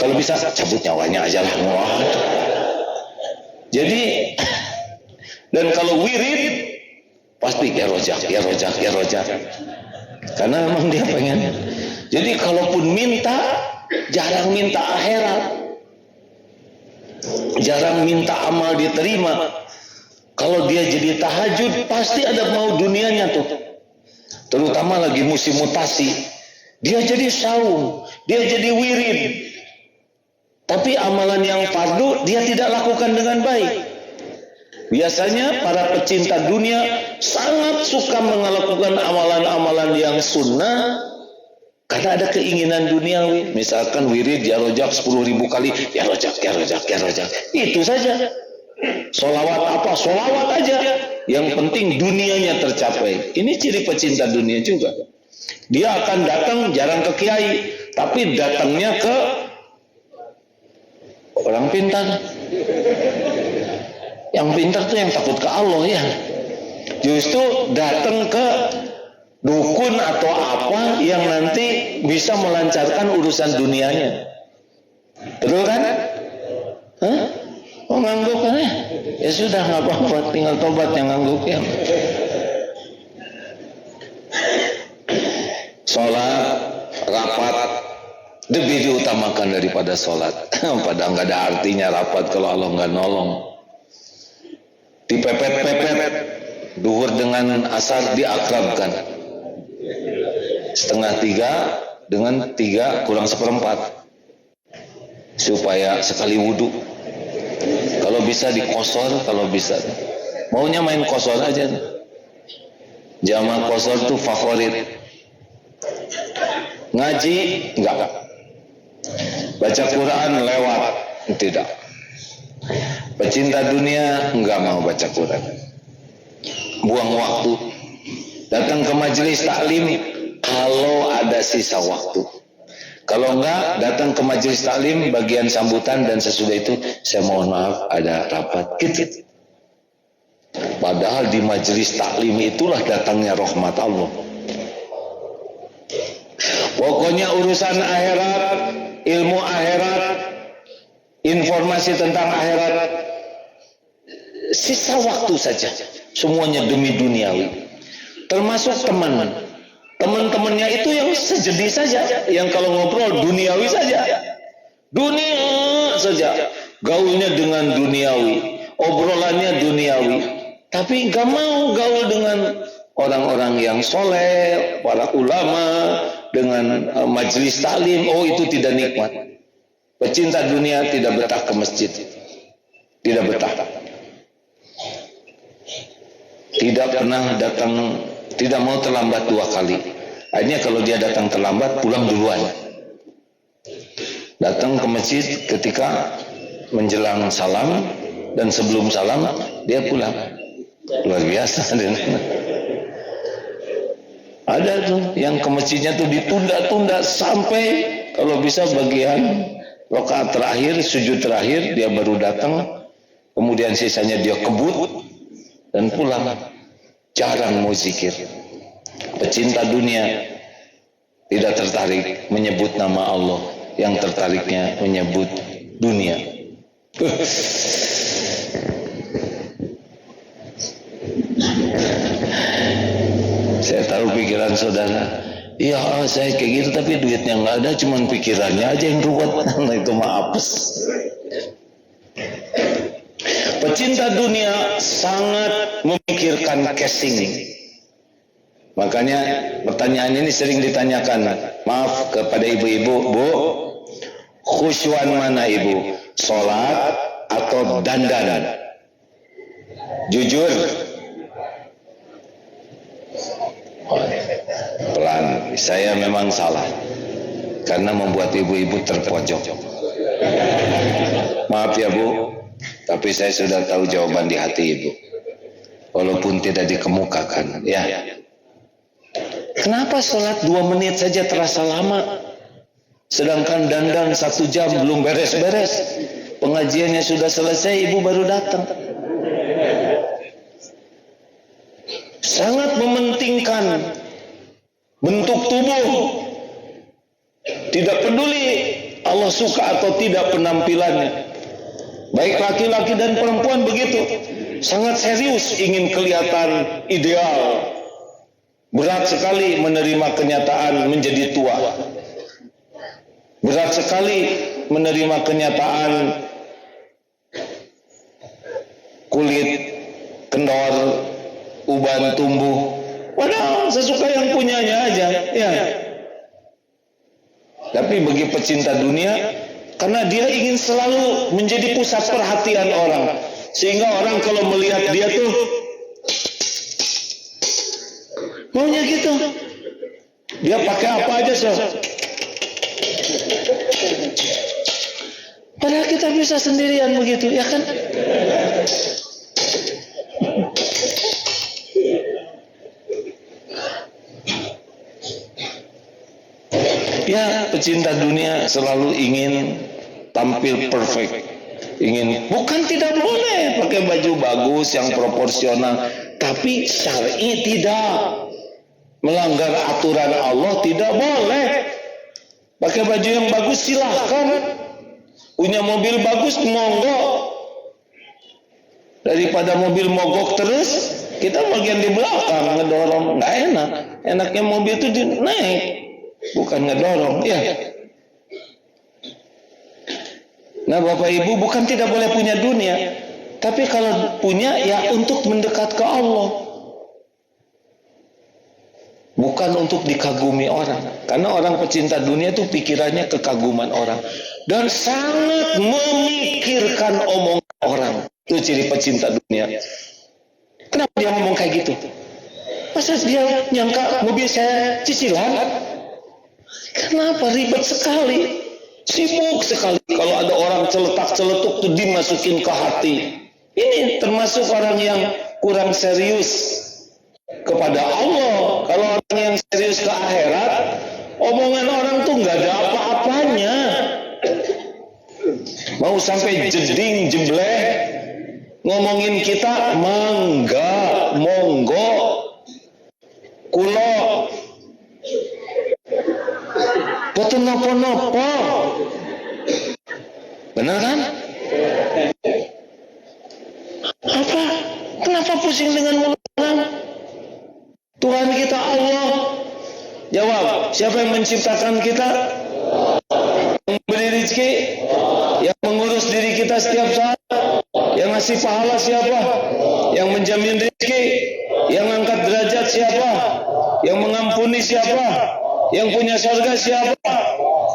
kalau bisa cabut nyawanya aja lah. Jadi, dan kalau wirid pasti ya rojak, ya rojak, ya rojak, karena memang dia pengen. Jadi kalaupun minta, jarang minta akhirat, jarang minta amal diterima. Kalau dia jadi tahajud, pasti ada mau dunianya tuh. Terutama lagi musim mutasi, dia jadi saum, dia jadi wirid. Tapi amalan yang fardu dia tidak lakukan dengan baik. Biasanya para pecinta dunia sangat suka melakukan amalan-amalan yang sunnah karena ada keinginan duniawi. Misalkan wirid ya rojak 10.000 kali, ya rojak, ya rojak, ya rojak. Itu saja. Solawat apa? Solawat aja. Yang penting dunianya tercapai. Ini ciri pecinta dunia juga. Dia akan datang jarang ke kiai, tapi datangnya ke orang pintar. Yang pintar tuh yang takut ke Allah ya. Justru datang ke dukun atau apa yang nanti bisa melancarkan urusan dunianya. Betul kan? Hah? Oh ngangguk kan ya? Ya sudah nggak apa-apa, tinggal tobat yang ngangguk ya. Sholat, rapat lebih diutamakan daripada sholat. Padahal nggak ada artinya rapat kalau Allah nggak nolong. Dipepet-pepet, duhur dengan asar diakrabkan. 2:30 dengan 3 kurang 1/4 supaya sekali wudhu. Kalau bisa dikosor, kalau bisa. Maunya main kosor aja. Jamaah kosor tuh favorit. Ngaji enggak. Baca Quran lewat, tidak. Pecinta dunia enggak mau baca Quran. Buang waktu. Datang ke majelis taklim kalau ada sisa waktu. Kalau enggak, datang ke majelis taklim bagian sambutan dan sesudah itu saya mohon maaf ada rapat gitu. Padahal di majelis taklim itulah datangnya rahmat Allah. Pokoknya urusan akhirat, ilmu akhirat, informasi tentang akhirat, sisa waktu saja. Semuanya demi duniawi. Termasuk teman-temannya itu yang sejenis saja, yang kalau ngobrol duniawi saja, dunia saja, gaulnya dengan duniawi, obrolannya duniawi, tapi gak mau gaul dengan orang-orang yang soleh, para ulama, dengan majelis taklim. Oh itu tidak nikmat. Pecinta dunia tidak betah ke masjid, tidak betah, tidak pernah datang. Tidak mau terlambat 2 kali. Akhirnya kalau dia datang terlambat, pulang duluan. Datang ke masjid ketika menjelang salam dan sebelum salam dia pulang. Luar biasa. Ada tuh yang ke masjidnya tuh ditunda-tunda sampai kalau bisa bagian rakaat terakhir, sujud terakhir dia baru datang. Kemudian sisanya dia kebut dan pulang. Jarang mau zikir. Pecinta dunia tidak tertarik menyebut nama Allah, yang tertariknya menyebut dunia. Saya tahu pikiran saudara. Ya saya kayak gitu tapi duitnya nggak ada, cuman pikirannya aja yang ruwet. Itu mah apes. Pecinta dunia sangat memikirkan casing. Makanya pertanyaan ini sering ditanyakan. Maaf kepada ibu-ibu, Bu, khusyuan mana ibu? Sholat atau dandan? Jujur. Pelan, saya memang salah karena membuat ibu-ibu terpojok. Maaf ya Bu, tapi saya sudah tahu jawaban di hati ibu, walaupun tidak dikemukakan. Ya, kenapa sholat 2 menit saja terasa lama, sedangkan dandan 1 jam belum beres-beres, pengajiannya sudah selesai, ibu baru datang. Sangat mementingkan bentuk tubuh, tidak peduli Allah suka atau tidak penampilannya. Baik laki-laki dan perempuan begitu, sangat serius ingin kelihatan ideal. Berat sekali menerima kenyataan menjadi tua. Berat sekali menerima kenyataan kulit kendor, uban tumbuh. Padahal sesuka yang punyanya aja, ya. Tapi bagi pecinta dunia, karena dia ingin selalu menjadi pusat perhatian orang, sehingga orang kalau melihat dia tuh maunya gitu. Dia pakai apa aja padahal kita bisa sendirian begitu, ya kan? Ya, pecinta dunia selalu ingin tampil perfect. Bukan tidak boleh pakai baju bagus yang proporsional, tapi syar'i tidak. Melanggar aturan Allah tidak boleh. Pakai baju yang bagus silahkan. Punya mobil bagus monggo. Daripada mobil mogok terus, kita bagian di belakang ngedorong, nggak enak. Enaknya mobil itu naik, bukan ngedorong, ya. Nah, Bapak Ibu, bukan tidak boleh punya dunia, tapi kalau punya ya untuk mendekat ke Allah, bukan untuk dikagumi orang. Karena orang pecinta dunia itu pikirannya kekaguman orang dan sangat memikirkan omongan orang. Itu ciri pecinta dunia. Kenapa dia ngomong kayak gitu? Masa dia nyangka mobil saya cicilan? Kenapa ribet sekali? Sibuk sekali kalau ada orang celetak-celetuk tuh dimasukin ke hati. Ini termasuk orang yang kurang serius kepada Allah. Kalau orang yang serius ke akhirat, omongan orang tuh nggak ada apa-apanya. Mau sampai jeding jebleh ngomongin kita, mangga, monggo, kulo, boten nopo-nopo. Benar kan? Apa? Kenapa pusing dengan mulut orang? Tuhan kita Allah. Jawab, siapa yang menciptakan kita? Yang memberi rezeki? Yang mengurus diri kita setiap saat? Yang ngasih pahala siapa? Yang menjamin rezeki? Yang angkat derajat siapa? Yang mengampuni siapa? Yang punya surga siapa?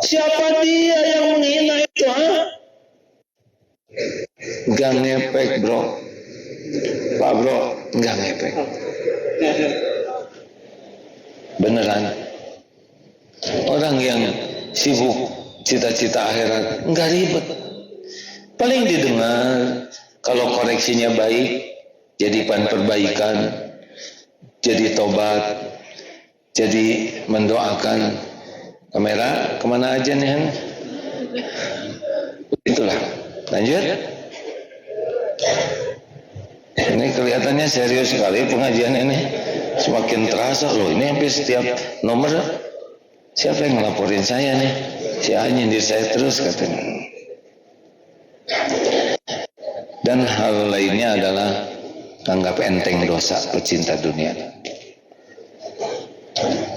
Siapa dia yang menghina itu? Gak ngepek bro. Pak bro, gak ngepek. Beneran. Orang yang sibuk cita-cita akhirat gak ribet. Paling didengar, kalau koreksinya baik, jadi pan perbaikan, jadi tobat, jadi mendoakan. Kamera kemana aja nih? Itulah. Lanjut. Ini kelihatannya serius sekali pengajian ini. Semakin terasa loh. Ini hampir setiap nomor. Siapa yang ngelaporin saya nih? Si A nyindir saya terus katanya. Dan hal lainnya adalah anggap enteng dosa pecinta dunia.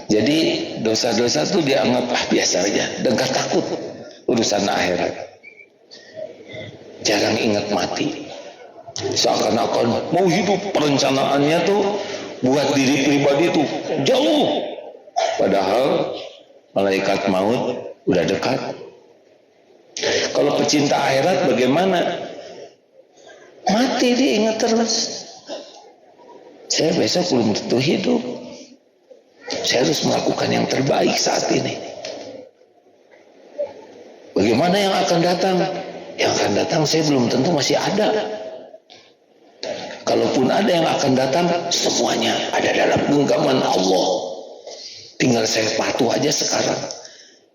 Jadi dosa-dosa itu dianggap biasa aja dan gak takut urusan akhirat. Jarang ingat mati. Seakan-akan mau hidup perencanaannya tuh buat diri pribadi itu jauh, padahal malaikat maut udah dekat. Kalau pecinta akhirat bagaimana? Mati dia ingat terus, saya besok belum tentu hidup, saya harus melakukan yang terbaik saat ini. Bagaimana yang akan datang? Yang akan datang saya belum tentu masih ada. Kalaupun ada yang akan datang, semuanya ada dalam genggaman Allah. Tinggal saya patuh aja sekarang.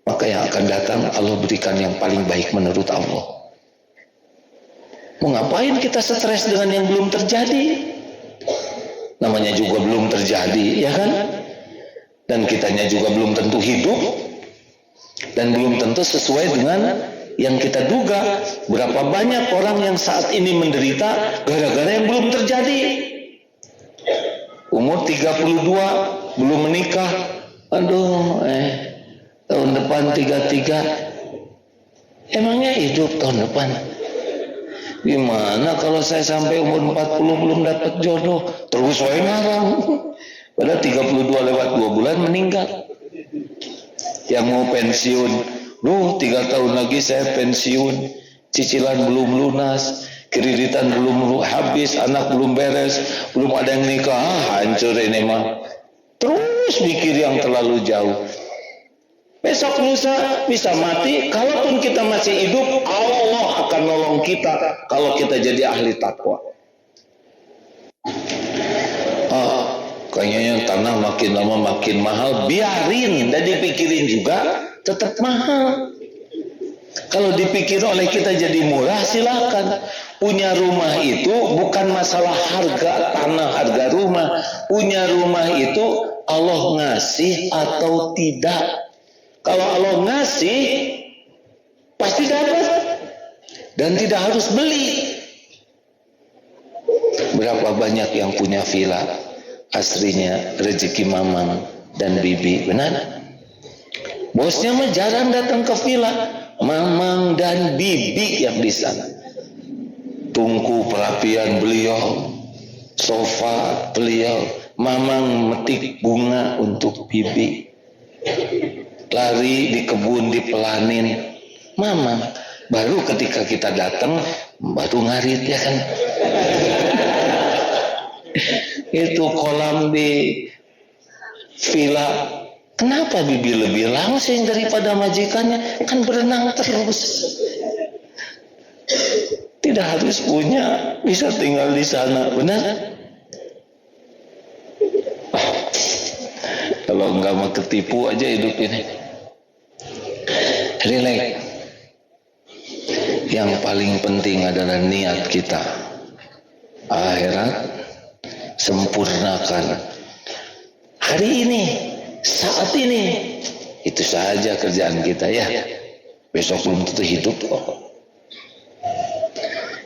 Maka yang akan datang Allah berikan yang paling baik menurut Allah. Mau ngapain kita stres dengan yang belum terjadi? Namanya juga belum terjadi, ya kan? Dan kitanya juga belum tentu hidup. Dan belum tentu sesuai dengan yang kita duga. Berapa banyak orang yang saat ini menderita gara-gara yang belum terjadi. Umur 32 belum menikah, aduh tahun depan 33, emangnya hidup tahun depan? Gimana kalau saya sampai umur 40 belum dapat jodoh, terus saya ngarang. Padahal 32 lewat 2 bulan meninggal. Yang mau pensiun, 3 tahun lagi saya pensiun, cicilan belum lunas, kreditan belum habis, anak belum beres, belum ada yang nikah, hancur ini mah. Terus mikir yang terlalu jauh. Besok lusa bisa mati, kalaupun kita masih hidup, Allah akan nolong kita kalau kita jadi ahli takwa. Kayaknya tanah makin lama makin mahal, biarin, dan dipikirin juga tetap mahal. Kalau dipikir oleh kita jadi murah, silakan. Punya rumah itu bukan masalah harga tanah, harga rumah. Punya rumah itu Allah ngasih atau tidak. Kalau Allah ngasih, pasti dapat. Dan tidak harus beli. Berapa banyak yang punya villa, aslinya rezeki mamang dan bibi, benar? Bosnya mah jarang datang ke villa, mamang dan bibi yang di sana. Tungku perapian beliau, sofa beliau, mamang metik bunga untuk bibi. Lari di kebun dipelanin, mamang. Baru ketika kita datang, baru ngarit, ya kan? Itu kolam di villa, kenapa bibi lebih langsing daripada majikannya? Kan berenang terus. Tidak harus punya, bisa tinggal di sana, benar? Kalau enggak mau ketipu aja hidup ini. Relax. Yang paling penting adalah niat kita. Akhirat, sempurnakan hari ini, saat ini. Itu saja kerjaan kita, ya. Besok belum tentu hidup kok.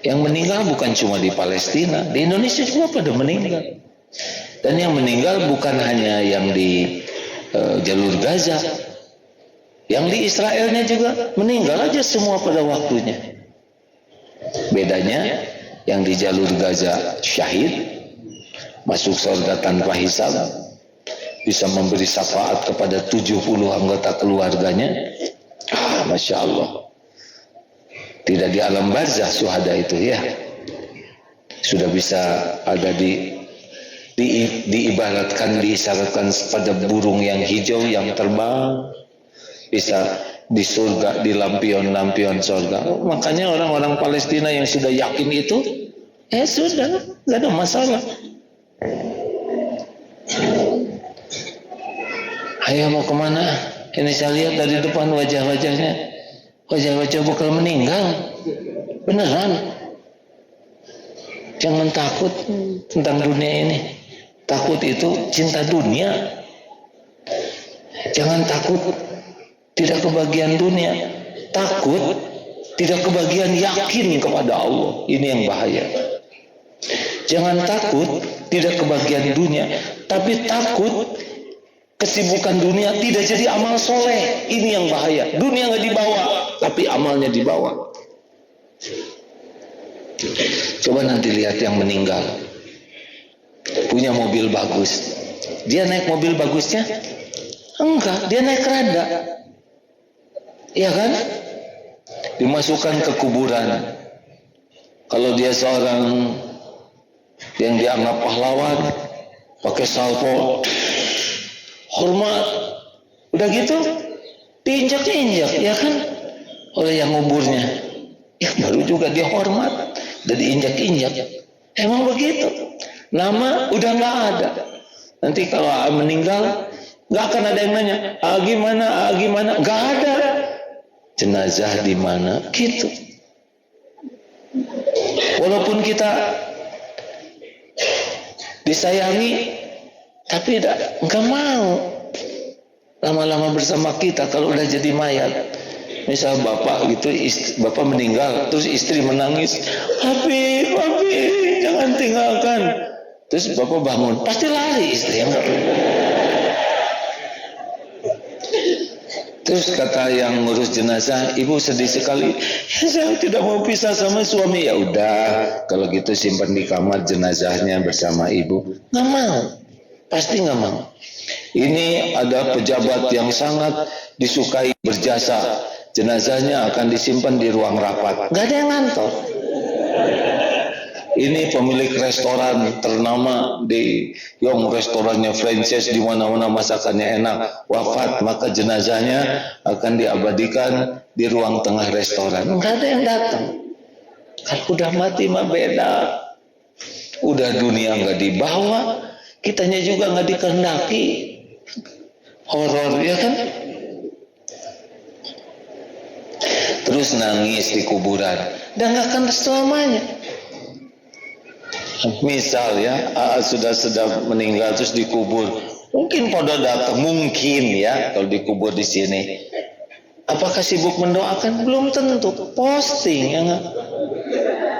Yang meninggal bukan cuma di Palestina, di Indonesia juga pada meninggal. Dan yang meninggal bukan hanya yang di jalur Gaza, yang di Israelnya juga meninggal aja semua pada waktunya. Bedanya yang di jalur Gaza syahid, masuk surga tanpa hisab, bisa memberi syafaat kepada 70 anggota keluarganya. Masya Allah. Tidak di alam barzah syuhada itu, ya. Sudah bisa ada diibaratkan, diisyaratkan pada burung yang hijau yang terbang, bisa di surga, di lampion-lampion surga. Makanya orang-orang Palestina yang sudah yakin itu, sudah, gak ada masalah. Ayo mau kemana? Ini saya lihat dari depan wajah-wajahnya, wajah-wajah bakal meninggal, beneran. Jangan takut tentang dunia ini. Takut itu cinta dunia. Jangan takut tidak kebagian dunia. Takut tidak kebagian yakin kepada Allah. Ini yang bahaya. Jangan takut tidak kebagian dunia, tapi takut kesibukan dunia tidak jadi amal soleh. Ini yang bahaya. Dunia nggak dibawa, tapi amalnya dibawa. Coba nanti lihat yang meninggal. punya mobil bagus. Dia naik mobil bagusnya? Enggak, dia naik keranda. Iya kan? Dimasukkan ke kuburan. Kalau dia seorang yang dianggap pahlawan, pakai salpo, hormat, udah gitu diinjak-injak, ya kan, oleh yang nguburnya. Ya baru juga dia hormat dan diinjak-injak. Emang begitu. Nama udah nggak ada. Nanti kalau meninggal nggak akan ada yang nanya, gimana, nggak ada. Jenazah di mana? Gitu. Walaupun kita disayangi, tapi nggak mau lama-lama bersama kita kalau udah jadi mayat. Misal bapak gitu, bapak meninggal, terus istri menangis, papi, jangan tinggalkan. Terus bapak bangun, pasti lari istri. Terus kata yang ngurus jenazah, ibu sedih sekali. Ya, saya tidak mau pisah sama suami. Ya udah, kalau gitu simpan di kamar jenazahnya bersama ibu. Nggak mau, pasti nggak mau. Ini ada pejabat yang sangat disukai berjasa. Jenazahnya akan disimpan di ruang rapat. Nggak ada yang ngantor. Ini pemilik restoran ternama di yang restorannya franchise di mana-mana masakannya enak, wafat, maka jenazahnya akan diabadikan di ruang tengah restoran. Enggak ada yang datang. Kalau udah mati mah beda. Udah dunia enggak dibawa, kitanya juga enggak dikehendaki. Horor ya kan? Terus nangis di kuburan. Dan enggak akan selamanya. Misal ya, sudah meninggal terus dikubur, mungkin pada datang, mungkin ya kalau dikubur di sini. Apakah sibuk mendoakan? Belum tentu. Posting ya nggak?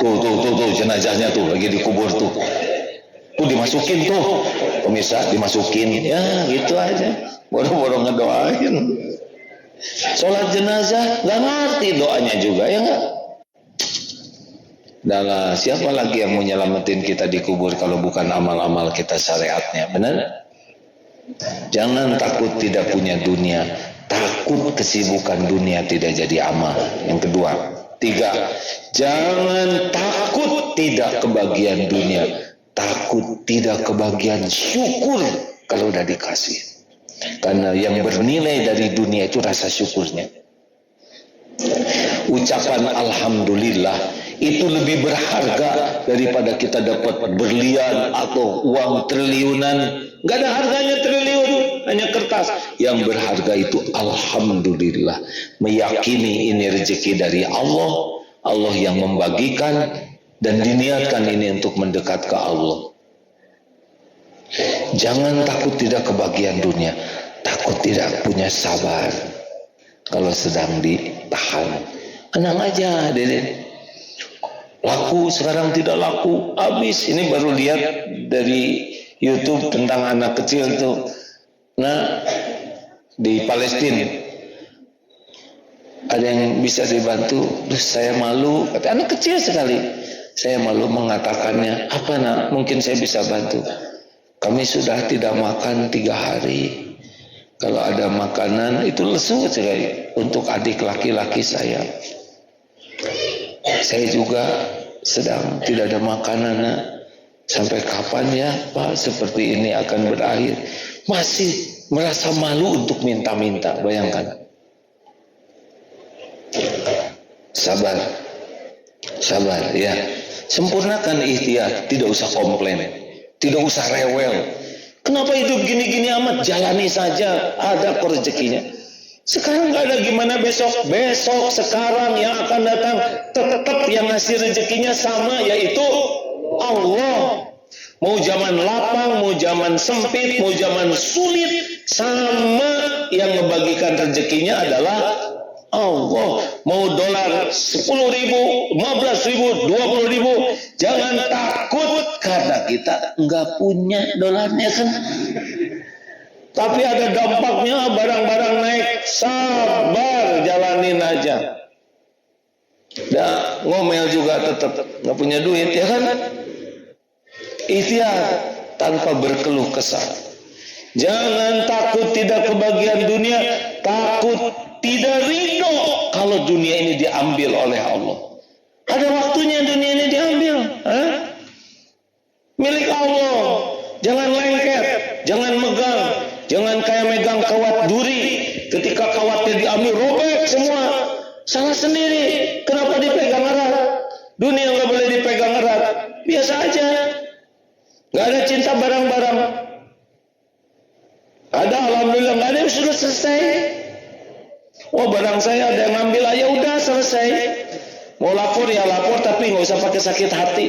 Tuh jenazahnya tuh lagi dikubur tuh. Tuh dimasukin tuh, pemirsa dimasukin. Ya gitu aja. Boro-boro ngedoain. Sholat jenazah nggak ngerti doanya juga ya nggak? Dahlah, siapa lagi yang mau nyelamatin kita di kubur kalau bukan amal-amal kita syariatnya, benar? Jangan takut tidak punya dunia, takut kesibukan dunia tidak jadi amal. Yang kedua, 3, jangan takut tidak kebagian dunia, takut tidak kebagian syukur kalau udah dikasih. Karena yang bernilai dari dunia itu rasa syukurnya. Ucapan alhamdulillah itu lebih berharga daripada kita dapat berlian atau uang triliunan. Gak ada harganya triliun, hanya kertas. Yang berharga itu alhamdulillah, meyakini ini rezeki dari Allah, Allah yang membagikan dan diniatkan ini untuk mendekat ke Allah. Jangan takut tidak kebagian dunia, takut tidak punya sabar kalau sedang ditahan. Tenang aja, Dede. Laku sekarang tidak laku, habis. Ini baru lihat dari YouTube tentang anak kecil tuh. Nah, di Palestina ada yang bisa dibantu. Terus saya malu, kata anak kecil sekali. Saya malu mengatakannya. Apa nak? Mungkin saya bisa bantu. Kami sudah tidak makan 3 hari. Kalau ada makanan itu lesu sekali untuk adik laki-laki saya. Saya juga sedang tidak ada makanan. Sampai kapan ya Pak seperti ini akan berakhir? Masih merasa malu untuk minta-minta. Bayangkan. Sabar ya. Sempurnakan ikhtiar, tidak usah komplain, tidak usah rewel. Kenapa hidup gini-gini amat? Jalani saja, ada kok rezekinya. Sekarang nggak ada gimana besok, sekarang yang akan datang tetap yang ngasih rezekinya sama, yaitu Allah. Mau zaman lapang, mau zaman sempit, mau zaman sulit, sama yang membagikan rezekinya adalah Allah. Mau dolar 10.000, 15.000, 20.000, jangan takut karena kita nggak punya dolarnya kan. Tapi ada dampaknya, barang-barang naik, sabar, jalanin aja. Dan ngomel juga tetap nggak punya duit, ya kan? Ikhtiar, tanpa berkeluh kesah. Jangan takut tidak kebagian dunia, takut tidak ridho kalau dunia ini diambil oleh Allah. Ada waktunya dunia ini diambil, milik Allah. Jangan lengket, jangan megang, jangan kayak megang kawat duri. Ketika kawatnya diambil, robek semua. Salah sendiri. Kenapa dipegang erat? Dunia nggak boleh dipegang erat. Biasa aja. Nggak ada cinta barang-barang. Ada, alhamdulillah, nggak ada yang sudah selesai. Oh, barang saya ada yang ngambil, ya udah selesai. Mau lapor ya lapor, tapi nggak usah pakai sakit hati.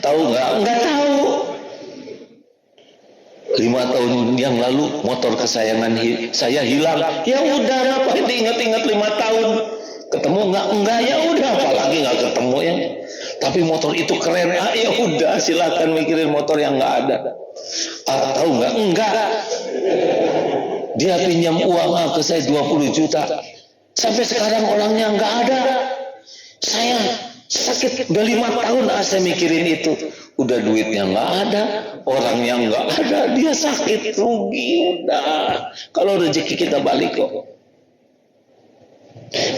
Tahu nggak? Nggak tahu. 5 tahun yang lalu motor kesayangan saya hilang. Ya udah, ngapain diingat-ingat 5 tahun? Ketemu nggak? Enggak, ya udah, apalagi nggak ketemu ya. Tapi motor itu keren. Ya udah, silakan mikirin motor yang nggak ada. Tahu nggak? Enggak. Dia pinjam uang ke saya 20 juta. Sampai sekarang orangnya nggak ada. Saya sakit udah 5 tahun saya mikirin itu. Udah duitnya nggak ada, orangnya nggak ada, dia sakit, rugi. Udah, kalau rezeki kita balik kok.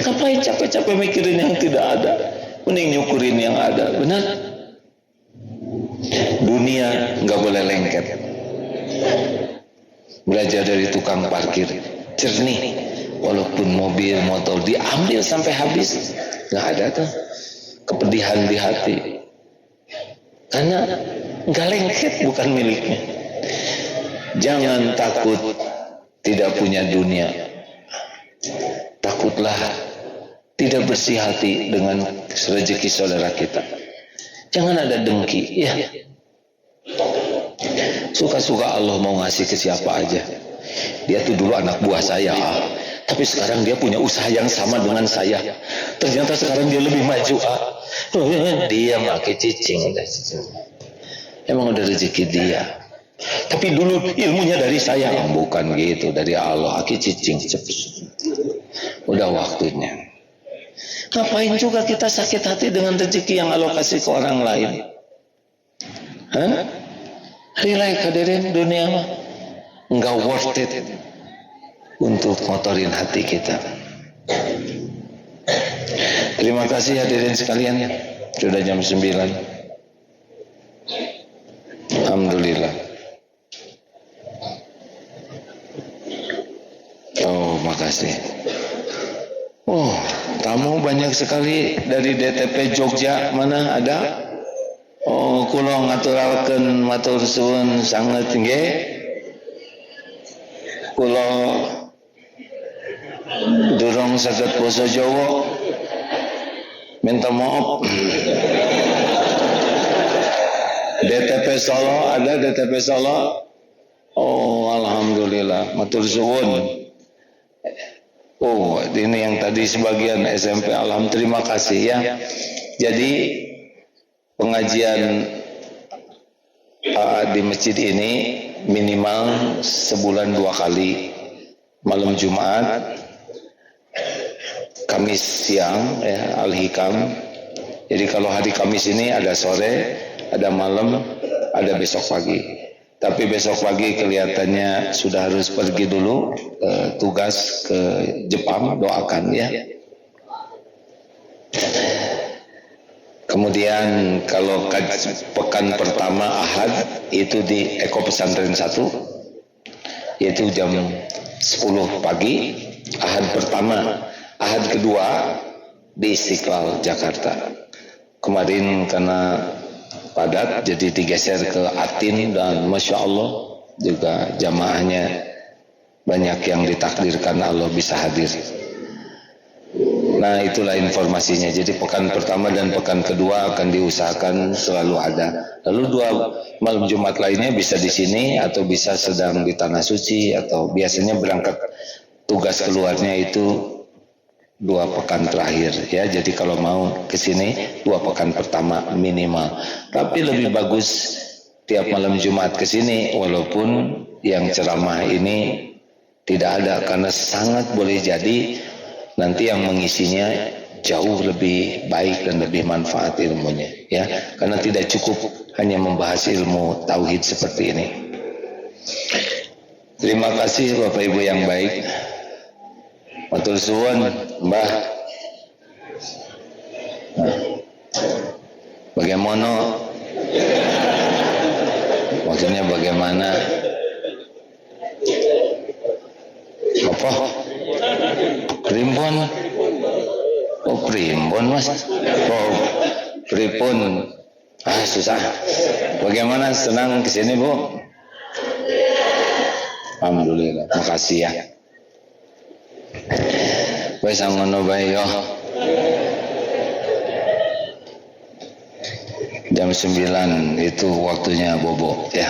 Ngapain capek-capek mikirin yang tidak ada? Mending nyukurin yang ada. Benar? Dunia nggak boleh lengket. Belajar dari tukang parkir, jernih. Walaupun mobil, motor diambil sampai habis, nggak ada tuh kepedihan di hati. Karena nggak lengket, bukan miliknya. Jangan takut tidak punya dunia. Takutlah tidak bersih hati dengan rezeki saudara kita. Jangan ada dengki, ya. Suka-suka Allah mau ngasih ke siapa aja. Dia tuh dulu anak buah saya, tapi sekarang dia punya usaha yang sama dengan saya. Ternyata sekarang dia lebih maju, dia pakai cicing. Emang udah rezeki dia. Tapi dulu ilmunya dari saya. Bukan gitu, dari Allah. Aki cicing. Udah waktunya. Ngapain juga kita sakit hati dengan rezeki yang Allah kasih ke orang lain? Relax, hadirin, dunia mah nggak worth it untuk ngotorin hati kita. Terima kasih hadirin sekalian. Sudah jam 9. Alhamdulillah. Oh, makasih. Oh, tamu banyak sekali dari DTP Jogja. Mana ada? Oh, kula ngaturaken matur suwun sanget nggih. Kula durung saged basa Jawa. Minta maaf. DTP Solo, ada DTP Solo? Oh, alhamdulillah, matur suwun. Oh, ini yang tadi sebagian SMP, alhamdulillah, terima kasih ya. Jadi pengajian di masjid ini minimal sebulan 2 kali. Malam Jumat, Kamis siang, ya, Al-Hikam. Jadi kalau hari Kamis ini ada sore, ada malam, ada besok pagi. Tapi besok pagi kelihatannya sudah harus pergi dulu tugas ke Jepang, doakan ya. Kemudian kalau pekan pertama Ahad itu di Eko Pesantren 1, yaitu jam 10 pagi, Ahad pertama. Ahad kedua di Istiqlal Jakarta. Kemarin karena padat jadi digeser ke Atin, dan Masya Allah juga jamaahnya banyak yang ditakdirkan Allah bisa hadir. Nah, itulah informasinya. Jadi pekan pertama dan pekan kedua akan diusahakan selalu ada. Lalu 2 malam Jumat lainnya bisa di sini atau bisa sedang di Tanah Suci, atau biasanya berangkat tugas keluarnya itu 2 pekan terakhir ya. Jadi kalau mau ke sini 2 pekan pertama minimal. Tapi lebih bagus tiap malam Jumat ke sini, walaupun yang ceramah ini tidak ada, karena sangat boleh jadi nanti yang mengisinya jauh lebih baik dan lebih manfaat ilmunya, ya, karena tidak cukup hanya membahas ilmu tauhid seperti ini. Terima kasih Bapak Ibu yang baik. Matur suwun Mbah. Bagaimana? Maksudnya bagaimana? Apa? Primbon? Oh primbon mas? Oh pripun? Susah. Bagaimana, senang kesini Bu? Alhamdulillah, makasih ya. Wes ngono bae yo. Jam 9 itu waktunya bobo ya.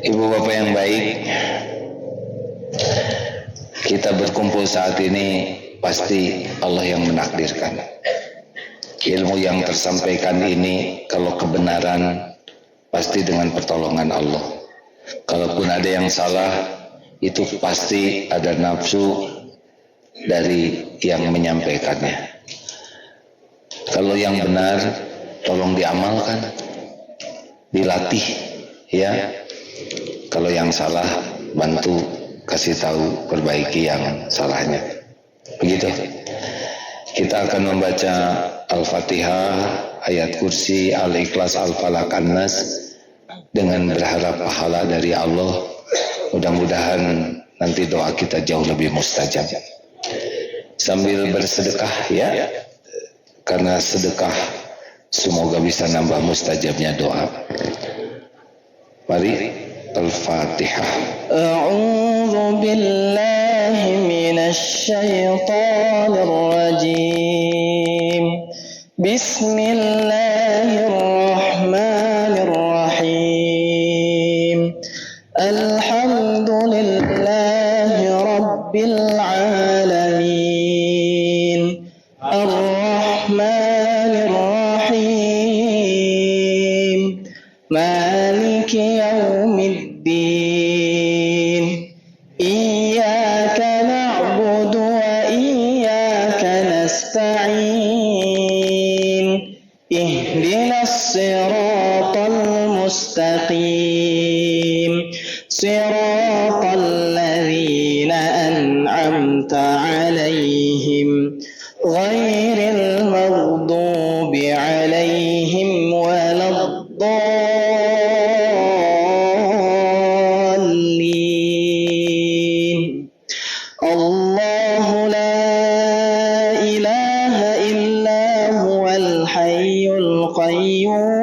Ibu bapak yang baik, kita berkumpul saat ini pasti Allah yang menakdirkan. Ilmu yang tersampaikan ini kalau kebenaran pasti dengan pertolongan Allah. Kalaupun ada yang salah, itu pasti ada nafsu dari yang menyampaikannya. Kalau yang benar, tolong diamalkan, dilatih, ya. Kalau yang salah, bantu kasih tahu, perbaiki yang salahnya. Begitu. Kita akan membaca Al-Fatihah, ayat kursi, Al-Ikhlas, Al-Falaq, An-Nas dengan berharap pahala dari Allah. Mudah-mudahan nanti doa kita jauh lebih mustajab. Sambil bersedekah ya, karena sedekah semoga bisa nambah mustajabnya doa. Mari Al-Fatihah. A'udzu billahi minasy syaithanir rajim. Bismillahirrahmanirrahim. Alhamdulillahi rabbil alamin. Ar-Rahmanir Rahim. Maliki yaumiddin. Iyyaka na'budu wa iyyaka nasta'in. Ihdinas siratal mustaqim. Siratal ladzina an'amta 'alaihim ghairil maghdubi 'alaihim waladdallin. Allahu la ilaha illa huwal hayyul qayyum.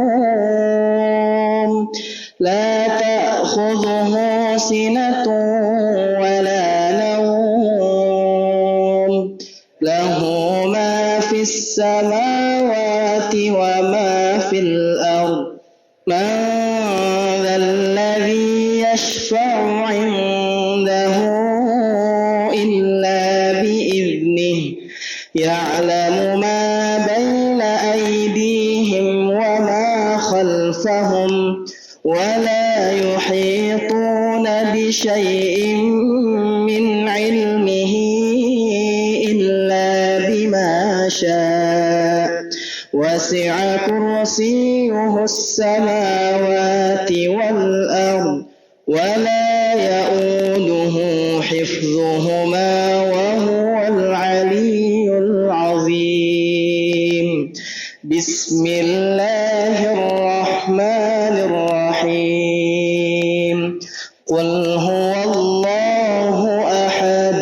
La ta'khudhuhu sinatun wa la nawm. Lahu ma fis samawati wa ma fil ard. Man dhal ladzi yashfa'u 'indahu illa bi'idhnihi. Ya'lamu ma bayna aydihim wa ma khalfahum. ولا يحيطون بشيء من علمه إلا بما شاء. وسع كرسيه السماوات والأرض ولا يؤوده حفظهما وهو العلي العظيم. بسم الله الرحمن الرحيم. قل هو الله أحد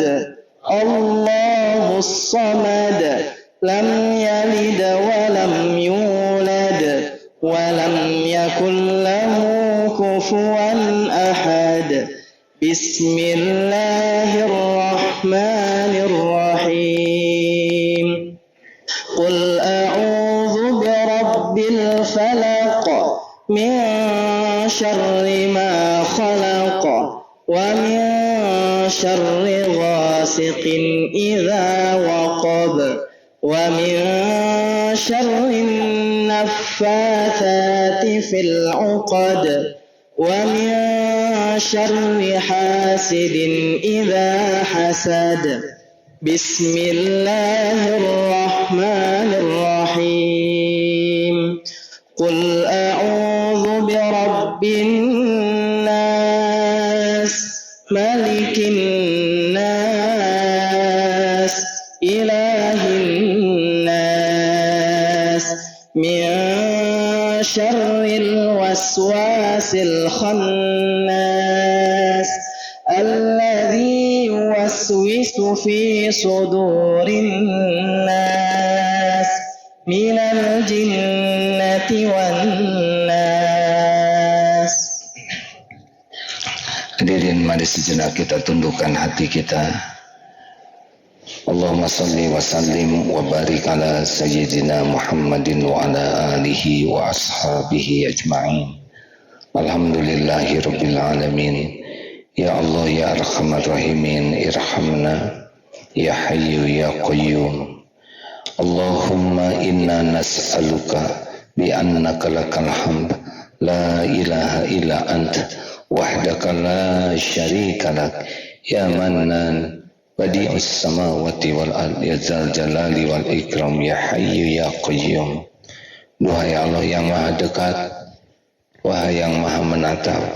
الله الصمد لم يلد ولم يولد ولم يكن له كفوا أحد. بسم الله الرحمن الرحيم. قل أعوذ برب الفلق من شر ما خلق ومن شر غاسق إذا وقب ومن شر النفاثات في العقد ومن شر حاسد إذا حسد. Bismillahirrahmanirrahim. Qul a'udzu birabbin nas, malikin nas, ilahin nas, min syarril waswasil khannas, alladzi yuwaswisu fi sudurin nas, minal jinnati wan nas. Hadirin, mari sejenak kita tundukkan hati kita. Allahumma salli wa sallim wa barik ala sayyidina Muhammadin wa ala alihi wa ashabihi ajma'in. Alhamdulillahi rabbil alamin. Ya Allah ya arhamar rahimin, irhamna ya hayyu ya qayyum. Allahumma inna nas'aluka bi annaka lakal hamd la ilaha illa anta wahdaka la syarika lak ya mannan badi'us samawati wal ardi ya dzal jalali wal ikram ya hayyu ya qayyum. Duhai Allah yang maha dekat, wahai yang maha menatap,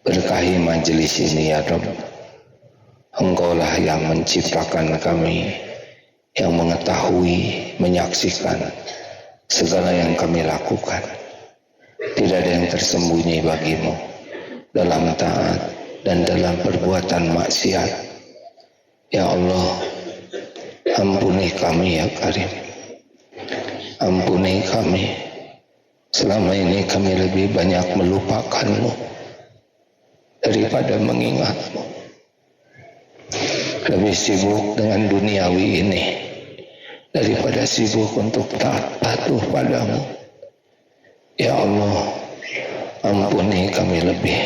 berkahi majelis ini ya Rabb. Engkaulah yang menciptakan kami, yang mengetahui, menyaksikan segala yang kami lakukan. Tidak ada yang tersembunyi bagimu dalam taat dan dalam perbuatan maksiat. Ya Allah, ampuni kami ya Karim. Ampuni kami. Selama ini kami lebih banyak melupakanmu daripada mengingatmu. Lebih sibuk dengan duniawi ini daripada sibuk untuk taat patuh padamu. Ya Allah, ampuni kami lebih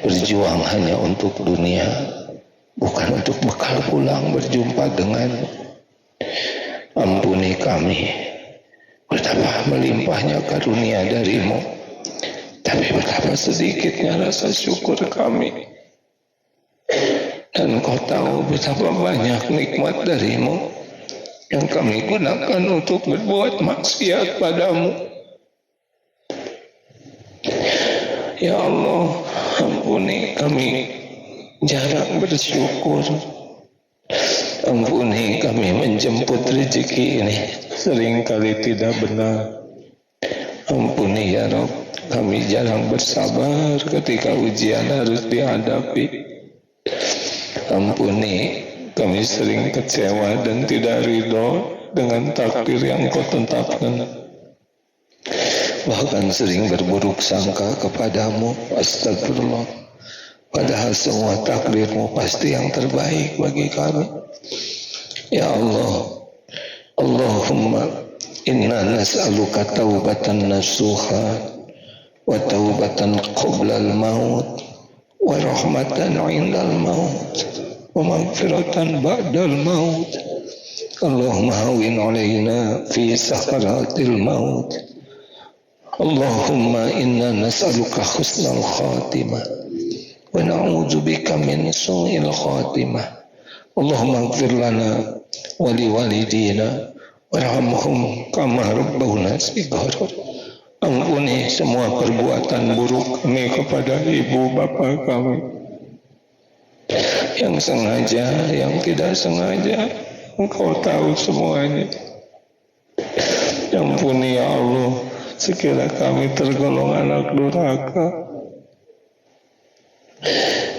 berjuang hanya untuk dunia, bukan untuk bekal pulang berjumpa denganmu. Ampuni kami, betapa melimpahnya karunia darimu, tapi betapa sedikitnya rasa syukur kami. Dan kau tahu betapa banyak nikmat darimu yang kami gunakan untuk berbuat maksiat padamu. Ya Allah, ampuni kami jarang bersyukur. Ampuni kami menjemput rezeki ini seringkali tidak benar. Ampuni ya Rabb, kami jarang bersabar ketika ujian harus dihadapi. Ampuni kami sering kecewa dan tidak ridho dengan takdir yang kau tetapkan. Bahkan sering berburuk sangka kepadamu. Astagfirullah. Padahal semua takdirmu pasti yang terbaik bagi kami. Ya Allah, Allahumma inna nas'aluka taubatan nasuha wa taubatan qoblal maut wa rahmatan indal maut wa maghfiratan ba'dal maut. Allahumma hawin alaina fi sakaratil maut. Allahumma inna nas'aluka husnal khatimah wa na'udzu bika min su'il khatimah. Allahumma ighfir lana wa liwalidina warhamhum kama rabbawna shighara. Ampuni semua perbuatan buruk kami kepada ibu bapa kami, yang sengaja, yang tidak sengaja. Engkau tahu semuanya. Ampuni ya Allah, sekiranya kami tergolong anak durhaka.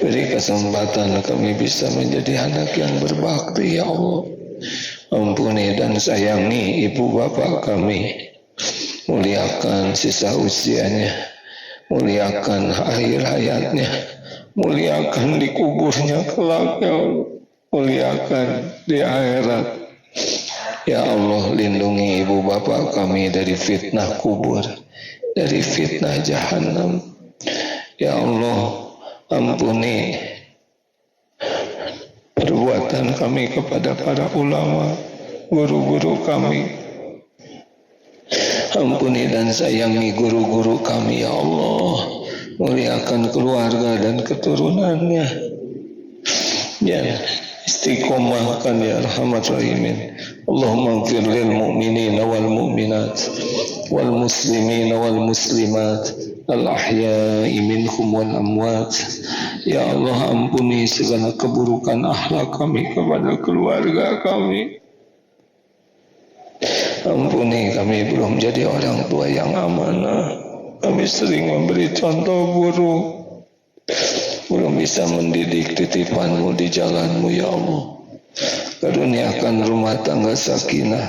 Beri kesempatan kami bisa menjadi anak yang berbakti ya Allah. Ampuni dan sayangi ibu bapa kami. Muliakan sisa usianya, muliakan akhir hayatnya, muliakan di kuburnya kelak ya Allah, muliakan di akhirat. Ya Allah, lindungi ibu bapa kami dari fitnah kubur, dari fitnah jahanam. Ya Allah, ampuni perbuatan kami kepada para ulama, guru-guru kami. Ampuni dan sayangi guru-guru kami ya Allah. Muliakan keluarga dan keturunannya. Ya, istiqomahkan ya arhamar rahimin. Allahumma ighfir lil mu'minina wal mu'minat wal muslimina wal muslimat al ahya'i minhum wal amwat. Ya Allah, ampuni segala keburukan akhlak kami kepada keluarga kami. Ampuni kami belum jadi orang tua yang amanah. Kami sering memberi contoh buruk, belum bisa mendidik titipanmu di jalanmu ya Allah. Karuniakan rumah tangga sakinah,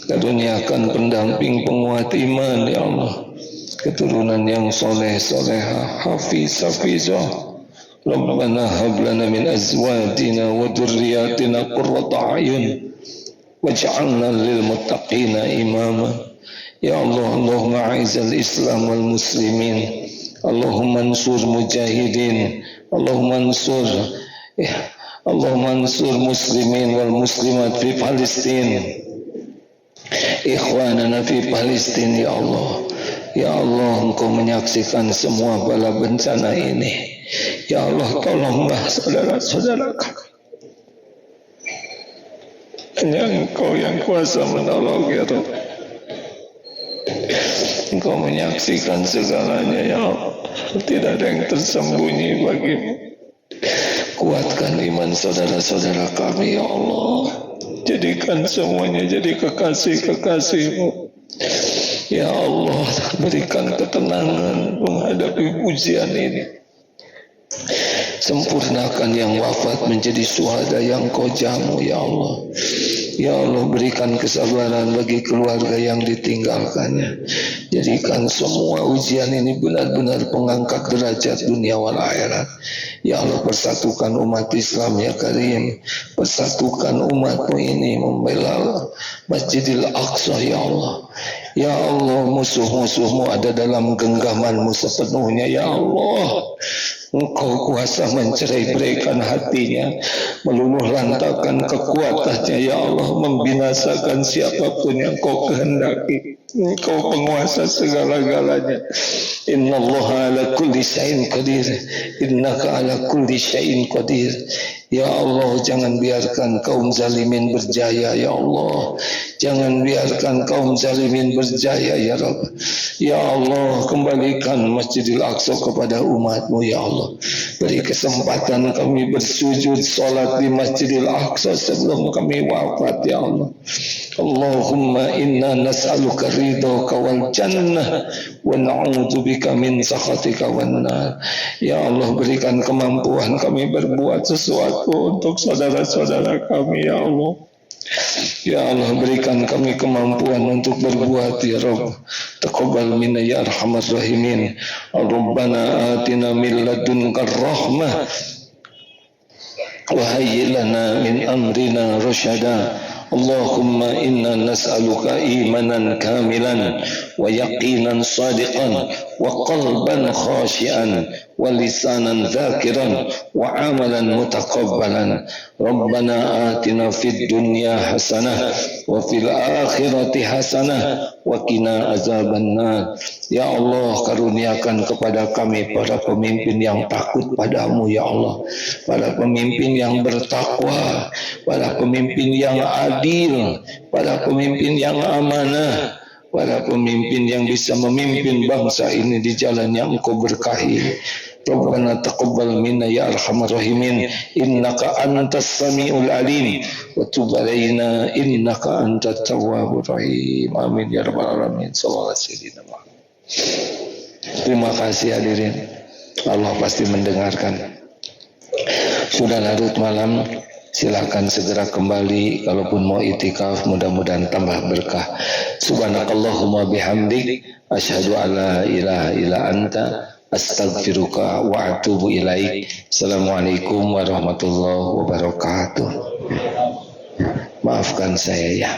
karuniakan pendamping penguat iman ya Allah, keturunan yang soleh solehah, hafiz hafizah. Rabbana hab lana min azwajina wa dhurriyyatina qurrata a'yun waj'alna lil muttaqina imama. Ya Allah, Allahumma a'izzal Islam wal muslimin, Allahumma ansur mujahidin, Allahumma ansur muslimin wal muslimat fi Palestin, ikhwanana fi Palestin ya Allah. Ya Allah, Engkau menyaksikan semua bala bencana ini. Ya Allah, tolonglah saudara-saudara kami. Hanya Engkau yang kuasa menolong ya Rabb. Engkau menyaksikan segalanya ya Allah. Tidak ada yang tersembunyi bagimu. Kuatkan iman saudara-saudara kami ya Allah. Jadikan semuanya jadi kekasih-kekasih-Mu. Ya Allah, berikan ketenangan menghadapi ujian ini. Sempurnakan yang wafat menjadi syuhada yang Kau jamu ya Allah. Ya Allah, berikan kesabaran bagi keluarga yang ditinggalkannya. Jadikan semua ujian ini benar-benar pengangkat derajat dunia wal akhirat. Ya Allah, persatukan umat Islam ya Karim. Persatukan umat-Mu ini membela Masjidil Aqsa ya Allah. Ya Allah, musuh-musuh-Mu ada dalam genggaman-Mu sepenuhnya ya Allah. Engkau kuasa mencerai-beraikan hatinya, meluluh lantakan kekuatannya ya Allah, membinasakan siapapun yang Kau kehendaki. Engkau penguasa segala-galanya. Innallaha ala kulli syai'in qadir. Innaka ala kulli syai'in qadir. Ya Allah, jangan biarkan kaum zalimin berjaya ya Allah. Jangan biarkan kaum zalimin berjaya ya Rabb. Ya Allah, kembalikan Masjidil Aqsa kepada umat-Mu ya Allah. Beri kesempatan kami bersujud salat di Masjidil Aqsa sebelum kami wafat ya Allah. Allahumma inna nas'aluka ridhaka wal jannah wa na'udzubika min sakhatika wan nar. Ya Allah, berikan kemampuan kami berbuat sesuatu untuk saudara-saudara kami ya Allah. Ya Allah, berikan kami kemampuan untuk berbuat ya Rabb. Taqabbal minna ya arhamar rahimin. Rabbana atina min ladunka rahmah wa hayyi lana min amrina rasyada. Allahumma inna nas'aluka imanan kamilan wa yaqinan sadiqan wa qalban khashian wa lisanan dzakiran wa amalan mutaqabbalan. Rabbana atina fid dunya hasanah wa fil akhirati hasanah wa qina azabannar. Ya Allah, karuniakan kepada kami para pemimpin yang takut padamu ya Allah, para pemimpin yang bertakwa, para pemimpin yang adil, para pemimpin yang amanah, para pemimpin yang bisa memimpin bangsa ini di jalan yang Engkau berkahi. Rabbana taqabbal minna ya arhamar rahimin, innaka antas samiul alim wa tub alaina innaka antat tawwabur rahim. Amin ya rabbal alamin. Sallallahu alaihi wasallam. Terima kasih hadirin. Allah pasti mendengarkan. Sudah larut malam, silakan segera kembali. Kalaupun mau itikaf, mudah-mudahan tambah berkah. Subhanakallahumma bihamdik, asyhadu an la ilaha illa anta, astaghfiruka wa atubu ilaik. Assalamualaikum warahmatullahi wabarakatuh. Maafkan saya ya.